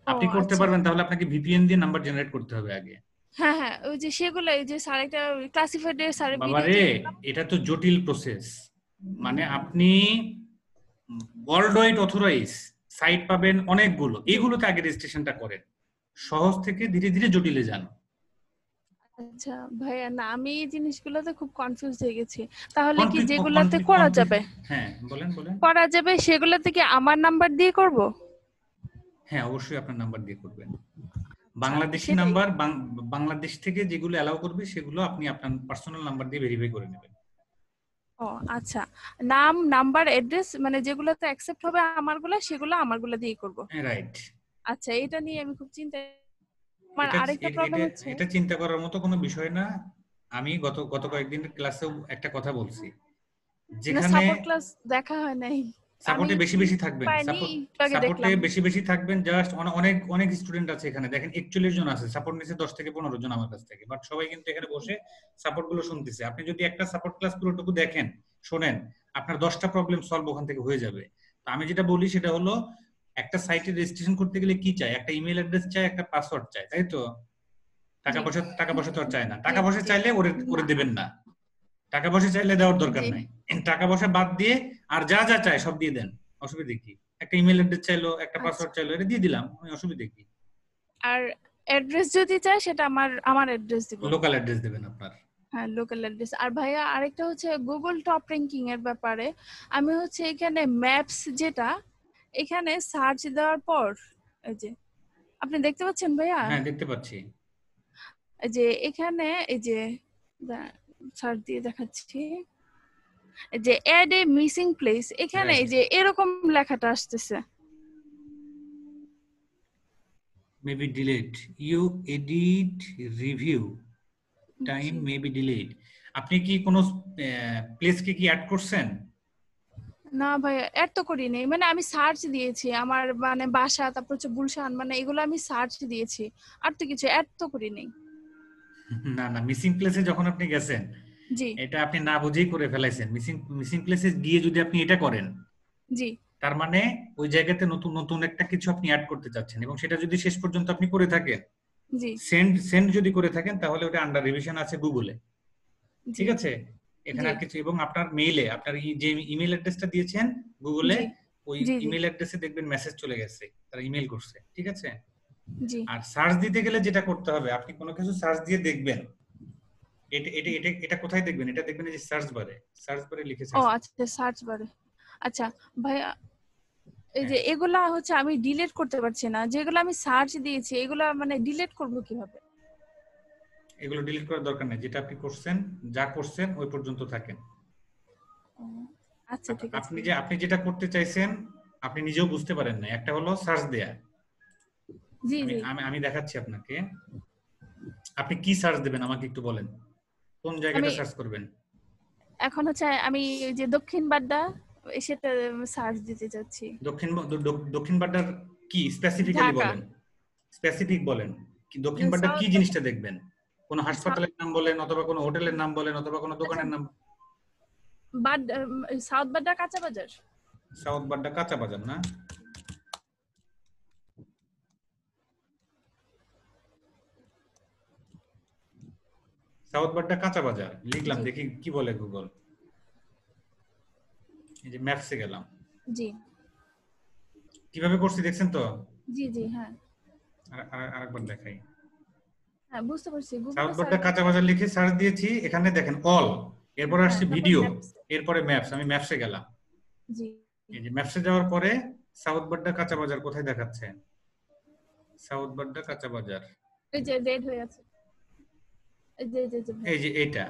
S1: আপনি করতে পারবেন, তাহলে আপনাকে ভিপিএন দিয়ে নাম্বার জেনারেট করতে হবে আগে।
S11: হ্যাঁ হ্যাঁ, ওই যে সেগুলো, এই যে স্যার একটা ক্লাসিফাইড এর স্যার
S1: বাবারে, এটা তো জটিল প্রসেস। মানে আপনি ওয়ার্ল্ড ওয়াইড অথরাইজ সাইট পাবেন অনেকগুলো, এইগুলোতে আগে রেজিস্ট্রেশনটা করেন। সহজ থেকে ধীরে ধীরে জটিলে যান।
S11: আচ্ছা ভাইয়া, না আমি এই জিনিসগুলোতে খুব কনফিউজ হয়ে গেছি। তাহলে কি যেগুলাতে করা যাবে,
S1: হ্যাঁ বলেন
S11: করা যাবে, সেগুলোতে কি আমার নাম্বার দিয়ে করব?
S1: হ্যাঁ অবশ্যই আপনার নাম্বার দিয়ে করবেন। বাংলাদেশি নাম্বার, বাংলাদেশ থেকে যেগুলো অ্যালাউ করবে সেগুলো আপনি আপনার পার্সোনাল নাম্বার দিয়ে ভেরিফাই করে নেবেন।
S11: ও আচ্ছা, নাম, নাম্বার, অ্যাড্রেস, মানে যেগুলোতে অ্যাকসেপ্ট হবে আমারগুলো, সেগুলো আমারগুলো দিয়ে করব।
S1: রাইট।
S11: আচ্ছা, এটা নিয়ে আমি খুব আমার আরেকটা প্রবলেম হচ্ছে,
S1: এটা চিন্তা করার মতো কোনো বিষয় না। আমি গত কয়েকদিনের ক্লাসেও একটা কথা বলছি, যেখানে
S11: সাপোর্ট ক্লাস দেখা হয় নাই।
S1: সাপোর্টে বেশি থাকবেন, সাপোর্টে বেশি থাকবেন। জাস্ট অনেক স্টুডেন্ট আছে এখানে, দেখেন 41 জন আছে, সাপোর্ট নিছে 10 থেকে 15 জন আমার কাছ থেকে, বাট সবাই কিন্তু এখানে বসে সাপোর্ট গুলো শুনতেছে। আপনি যদি একটা সাপোর্ট ক্লাস পুরোটুকু দেখেন, শোনেন, আপনার 10টা প্রবলেম সলভ ওখান থেকে হয়ে যাবে। তো আমি যেটা বলি সেটা হলো, একটা সাইটে রেজিস্ট্রেশন করতে গেলে কি চাই? একটা ইমেল অ্যাড্রেস চাই, একটা পাসওয়ার্ড চাই, তাই তো? টাকা পয়সা তো আর চায় না। টাকা পয়সা চাইলে ওরে দেবেন না, টাকা পয়সা চাইলে দেওয়ার দরকার নাই। টাকা পয়সা বাদ দিয়ে আর যা যা চাই সব দিয়ে দেন, অসুবিধা কি? একটা ইমেল অ্যাড্রেস চাইলো, একটা পাসওয়ার্ড চাইলো, এটা দিয়ে দিলাম, অসুবিধা কি?
S11: আর অ্যাড্রেস যদি চাই সেটা আমার অ্যাড্রেস দিব,
S1: লোকাল অ্যাড্রেস দিবেন আপনার।
S11: হ্যাঁ, লোকাল অ্যাড্রেস। আর ভাইয়া আরেকটা হচ্ছে গুগল টপ র্যাঙ্কিং এর ব্যাপারে, আমি হচ্ছে এখানে ম্যাপস যেটা, এখানে সার্চ দেওয়ার পর, এই যে আপনি দেখতে পাচ্ছেন ভাইয়া?
S1: হ্যাঁ দেখতে পাচ্ছি।
S11: এই যে এখানে, এই যে সার্চ দিয়ে দেখাচ্ছি, এই যে অ্যাড এ মিসিং প্লেস, এখানে এই যে এরকম লেখাটা আসতেছে,
S1: maybe delete you edit review time maybe delete. আপনি কি কোনো প্লেসকে কি অ্যাড করছেন?
S11: না ভাই, অ্যাড তো করি নাই, মানে আমি সার্চ দিয়েছি আমার মানে বাসা, তারপর হচ্ছে গুলশান, মানে এগুলো আমি সার্চ দিয়েছি, আর তো কিছু অ্যাড তো করি নাই।
S1: না, মিসিং প্লেসে যখন আপনি গেছেন,
S11: জি,
S1: এটা আপনি না বুঝেই করে ফেলাইছেন। মিসিং প্লেসে গিয়ে যদি আপনি এটা করেন,
S11: জি,
S1: তার মানে ওই জায়গাতে নতুন একটা কিছু আপনি অ্যাড করতে চাচ্ছেন, এবং সেটা যদি শেষ পর্যন্ত আপনি করে থাকেন,
S11: জি,
S1: সেন্ড যদি করে থাকেন, তাহলে ওটা আন্ডার রিভিশন আছে গুগলে। ঠিক আছে, এখানে আর কিছু, এবং আপনার মেইলে আপনার যে ইমেল অ্যাড্রেসটা দিয়েছেন গুগলে, ওই ইমেল অ্যাড্রেসে দেখবেন মেসেজ চলে গেছে, তারা ইমেল করছে। ঠিক আছে,
S11: জি
S1: আর সার্চ দিতে গেলে যেটা করতে হবে, আপনি কোনো কিছু সার্চ দিয়ে দেখবেন, এটা এটা এটা এটা কোথায় দেখবেন? এটা দেখবেন এই যে সার্চ বারে লিখে
S11: ও
S1: সার্চ।
S11: আচ্ছা সার্চ বারে। আচ্ছা ভাইয়া এই যে এগুলা হচ্ছে আমি ডিলিট করতে পারছি না, যেগুলো আমি সার্চ দিয়েছি এগুলা মানে ডিলিট করব কিভাবে?
S1: এগুলো ডিলিট করার দরকার নেই, যেটা আপনি করছেন, যা করছেন ওই পর্যন্ত থাকেন।
S11: আচ্ছা ঠিক আছে।
S1: আপনি যেটা করতে চাইছেন আপনি নিজেও বুঝতে পারেন না। একটা হলো সার্চ দেয়া,
S11: জি জি
S1: আমি দেখাচ্ছি আপনাকে। আপনি কি সার্চ দেবেন আমাকে একটু বলেন, কোন জায়গাটা সার্চ করবেন?
S11: এখন হচ্ছে আমি ওই যে দক্ষিণ বাড্ডা সেটা সার্চ দিতে যাচ্ছি।
S1: দক্ষিণ বাড্ডার কি স্পেসিফিক্যালি বলেন, স্পেসিফিক বলেন, কি দক্ষিণ বাড্ডার কি জিনিসটা দেখবেন? কোন হাসপাতালের নাম বলেন, অথবা কোন হোটেলের নাম বলেন, অথবা কোন দোকানের নাম।
S11: সাউথ বাড্ডা কাঁচা বাজার।
S1: সাউথ বাড্ডা কাঁচা বাজার না? সাউথ বাড্ডা কাঁচা বাজার লিখলাম, দেখি কি বলে গুগল। এই যে ম্যাপসে গেলাম।
S11: জি
S1: কিভাবে করছি দেখছেন তো?
S11: জি জি হ্যাঁ
S1: আরেকবার দেখাই।
S11: হ্যাঁ বুঝতে পারছি।
S1: সাউথ বাড্ডা কাঁচা বাজার লিখে সার্চ দিয়েছি, এখানে দেখেন অল, এরপর আসছে ভিডিও, এরপরে ম্যাপস। আমি ম্যাপসে গেলাম।
S11: জি
S1: এই যে ম্যাপসে যাওয়ার পরে সাউথ বাড্ডা কাঁচা বাজার কোথায় দেখাচ্ছে? সাউথ বাড্ডা কাঁচা বাজার
S11: এই যে রেড হয়ে আছে,
S1: এই যে এটা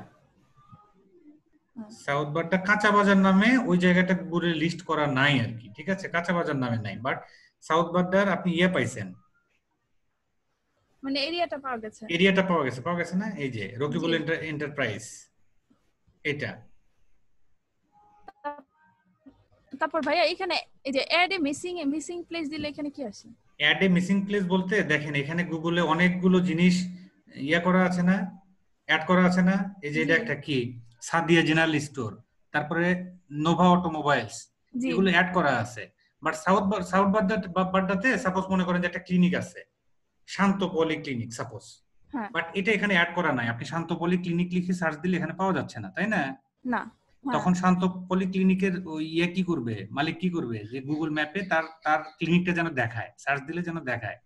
S1: সাউথ বাড্ডা কাঁচা বাজার নামে ওই জায়গাটা গুগলে লিস্ট করা নাই আর কি, ঠিক আছে? কাঁচা বাজার নামে নাই, বাট সাউথ বাড্ডার আপনি পাইছেন,
S11: মানে এরিয়াটা পাওয়া গেছে।
S1: এরিয়াটা পাওয়া গেছে না? এই যে রকিবুল এন্টারপ্রাইজ, এটা।
S11: তারপর ভাইয়া এখানে এই যে অ্যাড এ মিসিং প্লেস দিলে এখানে কি আসে?
S1: অ্যাড এ মিসিং প্লেস বলতে দেখেন এখানে গুগলে অনেকগুলো জিনিস করা আছে না, অ্যাড করা আছে না? এই যে এটা একটা কি সাদিয়া জেনারেল স্টোর, তারপরে নোভা অটোমোবাইলস, এগুলো অ্যাড করা আছে। বাট সাউথ বাড্ডাতে সাপোজ মনে করেন যে একটা ক্লিনিক আছে, শান্ত পলি ক্লিনিক সাপোজ, বাট এটা এখানে অ্যাড করা নাই। আপনি শান্ত পলি ক্লিনিক লিখে সার্চ দিলে এখানে পাওয়া যাচ্ছে না, তাই না?
S11: না।
S1: তখন শান্ত পলি ক্লিনিকের কি করবে, মালিক কি করবে, যে গুগল ম্যাপে তার ক্লিনিকটা যেন দেখায়, সার্চ দিলে যেন দেখায়,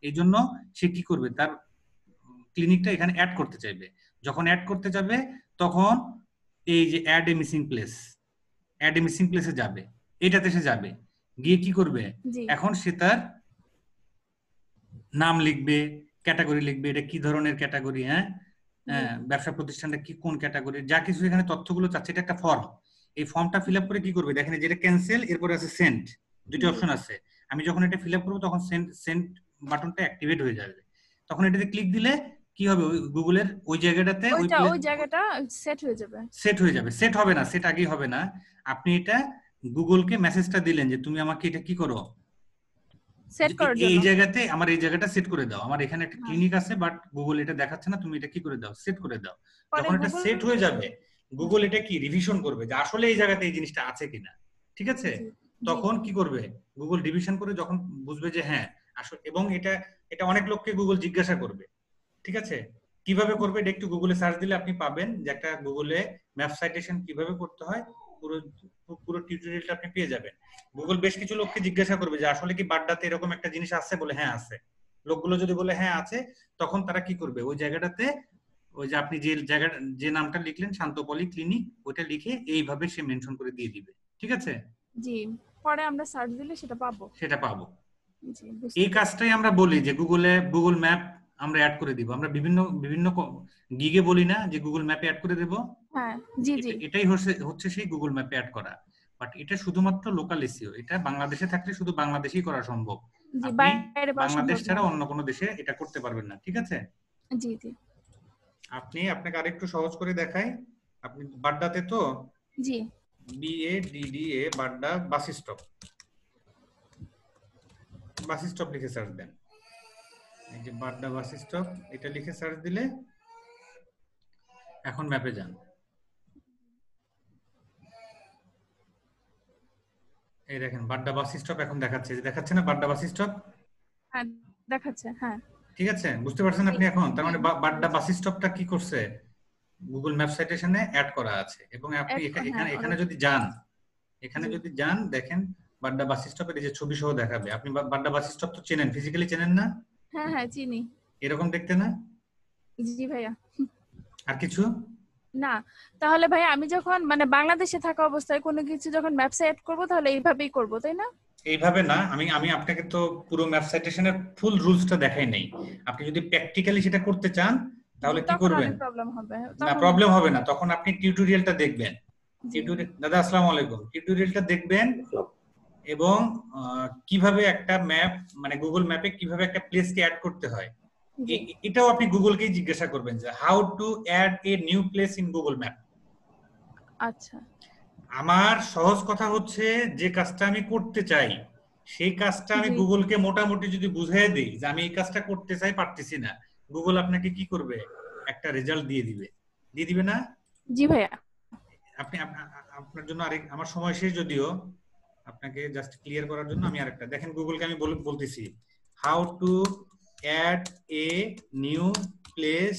S1: এই জন্য সে কি করবে, তার ক্লিনিকটা এখানে অ্যাড করতে চাইবে। যখন অ্যাড করতে যাবে তখন এই যে অ্যাড এ মিসিং প্লেসে যাবে, এটাতে সে যাবে, গিয়ে কি করবে, এখন সে তার নাম লিখবে, ক্যাটাগরি লিখবে, এটা কি ধরনের ক্যাটাগরি, ব্যবসা প্রতিষ্ঠানটা কি, কোন ক্যাটাগরি, যা কিছু এখানে তথ্যগুলো চাচ্ছে। এটা একটা ফর্ম, এই ফর্মটা ফিল আপ করে কি করবে দেখেন, যেটা ক্যান্সেল, এরপরে আছে সেন্ড, দুটো অপশন আছে। আমি যখন এটা ফিল আপ করবো তখন সেন্ড বাটনটা অ্যাক্টিভেট হয়ে যাবে। তখন এটাতে ক্লিক দিলে কি হবে, গুগলের ওই জায়গাটাতে
S11: ওই জায়গাটা সেট হয়ে যাবে।
S1: সেট হবে না, সেট আগেই হবে না। আপনি এটা গুগলকে মেসেজটা দিলেন যে তুমি আমাকে এটা কি করো,
S11: সেট করার জন্য
S1: এই জায়গাতে আমার এই জায়গাটা সেট করে দাও, আমার এখানে একটা ক্লিনিক আছে বাট গুগল এটা দেখাচ্ছে না, তুমি এটা কি করে দাও, সেট করে দাও। যখন এটা সেট হয়ে যাবে গুগল এটা কি রিভিশন করবে যে আসলে এই জায়গাতে এই জিনিসটা আছে কিনা, ঠিক আছে? তখন কি করবে, গুগল রিভিশন করে যখন বুঝবে যে হ্যাঁ আসলে, এবং এটা অনেক লোককে গুগল জিজ্ঞাসা করবে, ঠিক আছে? কিভাবে করবে এটা একটু গুগলে সার্চ দিলে আপনি পাবেন যে একটা গুগলে ম্যাপ সাইটেশন কিভাবে করতে হয় পুরো টিউটোরিয়ালটা আপনি পেয়ে যাবেন। গুগল বেশ কিছু লোককে জিজ্ঞাসা করবে যে আসলে কি বাড্ডাতে এরকম একটা জিনিস আছে, বলে হ্যাঁ আছে। লোকগুলো যদি বলে হ্যাঁ আছে, তখন তারা কি করবে, ওই জায়গাটাতে ওই যে আপনি যে নামটা লিখলেন শান্ত পলি ক্লিনিক, ওইটা লিখে এইভাবে সে মেনশন করে দিয়ে দিবে, ঠিক আছে?
S11: জি, পরে আমরা সার্চ দিলে সেটা পাবো।
S1: জি, এই কাজটাই আমরা বলি যে গুগল ম্যাপ আমরা অ্যাড করে দিব। আমরা বিভিন্ন গিগে বলি না যে গুগল ম্যাপে অ্যাড করে দেব,
S11: হ্যাঁ জি জি,
S1: এটাই হচ্ছে সেই গুগল ম্যাপে অ্যাড করা। বাট এটা শুধুমাত্র লোকাল এসইও, এটা বাংলাদেশে থাকলে শুধু বাংলাদেশেই করা সম্ভব। আপনি বাংলাদেশ ছাড়া অন্য কোনো দেশে এটা করতে পারবেন না, ঠিক আছে?
S11: জি জি।
S1: আপনাকে আরেকটু সহজ করে দেখাই। আপনি বাড্ডাতে তো,
S11: জি,
S1: BADDA বাড্ডা বাস স্টপ লিখে সার্চ দেন। এই যে বাড্ডা বাস স্টপ, এটা লিখে সার্চ দিলে এখন ম্যাপে যান, এই দেখেন বাড্ডা বাস স্টপ এখন দেখাচ্ছে না, বাড্ডা বাস স্টপ
S11: হ্যাঁ দেখাচ্ছে, হ্যাঁ
S1: ঠিক আছে, বুঝতে পারছেন আপনি এখন? তার মানে বাড্ডা বাস স্টপটা কি করছে, গুগল ম্যাপ সাইটেশনে অ্যাড করা আছে। এবং আপনি এখানে যদি যান দেখেন বাড্ডা বাস স্টপের এই যে ছবি সহ দেখাবে। আপনি বাড্ডা বাস স্টপ তো চেনেন, ফিজিক্যালি চেনেন না?
S11: হ্যাঁ হ্যাঁ চিনি।
S1: এরকম দেখতে না?
S11: জি ভাইয়া।
S1: আর কিছু
S11: না, তাহলে ভাইয়া আমি যখন মানে বাংলাদেশে থাকা অবস্থায় কোনো কিছু যখন ম্যাপসে এড করব তাহলে এইভাবেই করব, তাই না?
S1: এইভাবে না, আমি আমি আপনাকে তো পুরো ম্যাপ সাইটেশনের ফুল রুলসটা দেখাই নাই। আপনি যদি প্র্যাকটিক্যালি সেটা করতে চান তাহলে কি
S11: তখন
S1: করবেন?
S11: অনেক প্রবলেম হবে।
S1: না, প্রবলেম হবে না, তখন আপনি টিউটোরিয়ালটা দেখবেন। দাদা আসসালামু আলাইকুম। টিউটোরিয়ালটা দেখবেন এবং কিভাবে একটা ম্যাপ মানে গুগল ম্যাপে কিভাবে একটা প্লেসকে অ্যাড করতে হয় এটাও আপনি গুগলকেই জিজ্ঞাসা করবেন যে how to add a new place in Google map.
S11: আচ্ছা,
S1: আমার সহজ কথা হচ্ছে যে কাজটা আমি করতে চাই সেই কাজটা আমি গুগলকে মোটামুটি যদি বুঝিয়ে দিই যে আমি এই কাজটা করতে চাই পারতেছি না, গুগল আপনাকে কি করবে? একটা রেজাল্ট দিয়ে দিবে না?
S11: জি ভাইয়া।
S1: আপনি আপনার জন্য আরেক আমার সময় শেষ, যদিও আপনাকে জাস্ট ক্লিয়ার করার জন্য আমি আরেকটা দেখেন, গুগলকে আমি বলতেছি how to add a new place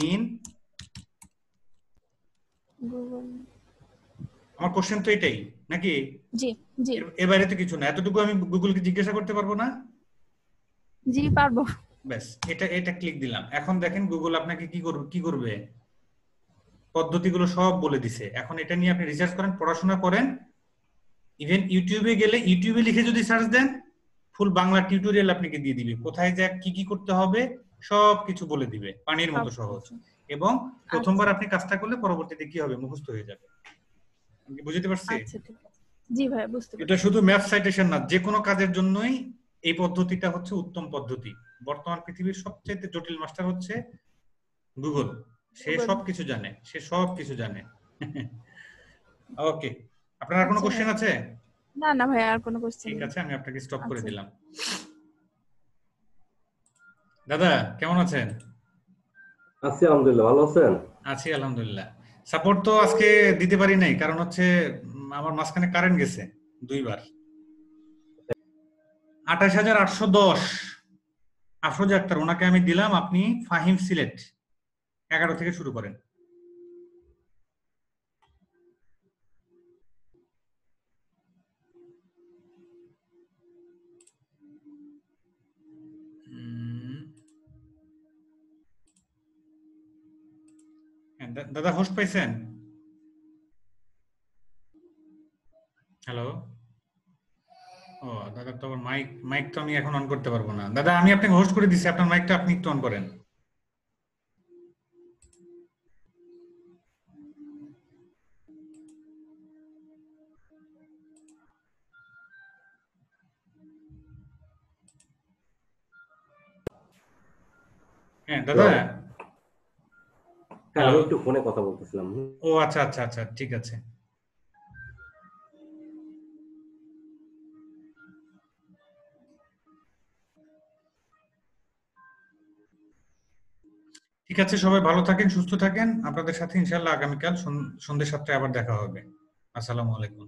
S1: in
S11: Google.
S1: আমার কোশ্চেন তো এটাই নাকি?
S11: জি জি।
S1: এর বাইরে তো কিছু না, এতটুকু আমি গুগলকে জিজ্ঞাসা করতে পারবো না?
S11: জি পারবো।
S1: ব্যাস, এটা ক্লিক দিলাম। এখন দেখেন গুগল আপনাকে কি করবে পদ্ধতিগুলো সব বলে দিছে। এখন এটা নিয়ে আপনি রিসার্চ করেন, পড়াশোনা করেন। ইভেন ইউটিউবে গেলে ইউটিউবে লিখে যদি সার্চ দেন ফুল বাংলা টিউটোরিয়াল আপনাকে দিয়ে দিবে, কোথায় যা কি করতে হবে সব কিছু বলে দিবে, পানির মতো সহজ। এবং প্রথমবার আপনি কাজটা করলে পরবর্তীতে কি হবে মুখস্থ হয়ে যাবে। আমি বুঝতে পারছি?
S11: আচ্ছা ঠিক আছে। জি ভাই বুঝতে পারছি।
S1: এটা শুধু ম্যাপ সাইটেশন না, যে কোনো কাজের জন্যই এই পদ্ধতিটা হচ্ছে উত্তম পদ্ধতি। বর্তমান পৃথিবীর সবচেয়ে জটিল মাস্টার হচ্ছে গুগল। সে সবকিছু জানে। ওকে, আপনার আর কোনো কোশ্চেন আছে?
S11: না না ভাই, আর কোনো কোশ্চেন
S1: ঠিক আছে, আমি আপনাকে স্টপ করে দিলাম। দাদা কেমন আছেন?
S12: আছি আলহামদুলিল্লাহ, ভালো আছেন?
S1: আছি আলহামদুলিল্লাহ। সাপোর্ট তো আজকে দিতে পারি নাই, কারণ হচ্ছে আমার মাঝখানে কারেন্ট গেছে 2 বার। 28,810 আফরোজা আক্তার, ওনাকে আমি দিলাম। আপনি ফাহিম সিলেট 11 থেকে শুরু করেন। দাদা হোস্ট পাইছেন? হ্যালো। ও দাদা, তো মাইক তো আমি এখন অন করতে পারবো না। দাদা আমি আপনাকে হোস্ট করে দিছি, আপনার মাইকটা আপনি একটু অন করেন। হ্যাঁ দাদা।
S12: হ্যাঁ, আমি একটু ফোনে কথা বলতেছিলাম।
S1: ও আচ্ছা আচ্ছা আচ্ছা, ঠিক আছে। ঠিক আছে, সবাই ভালো থাকেন, সুস্থ থাকেন। আপনাদের সাথে ইনশাআল্লাহ আগামীকাল সন্ধ্যে 7টায় আবার দেখা হবে। আসসালামু আলাইকুম।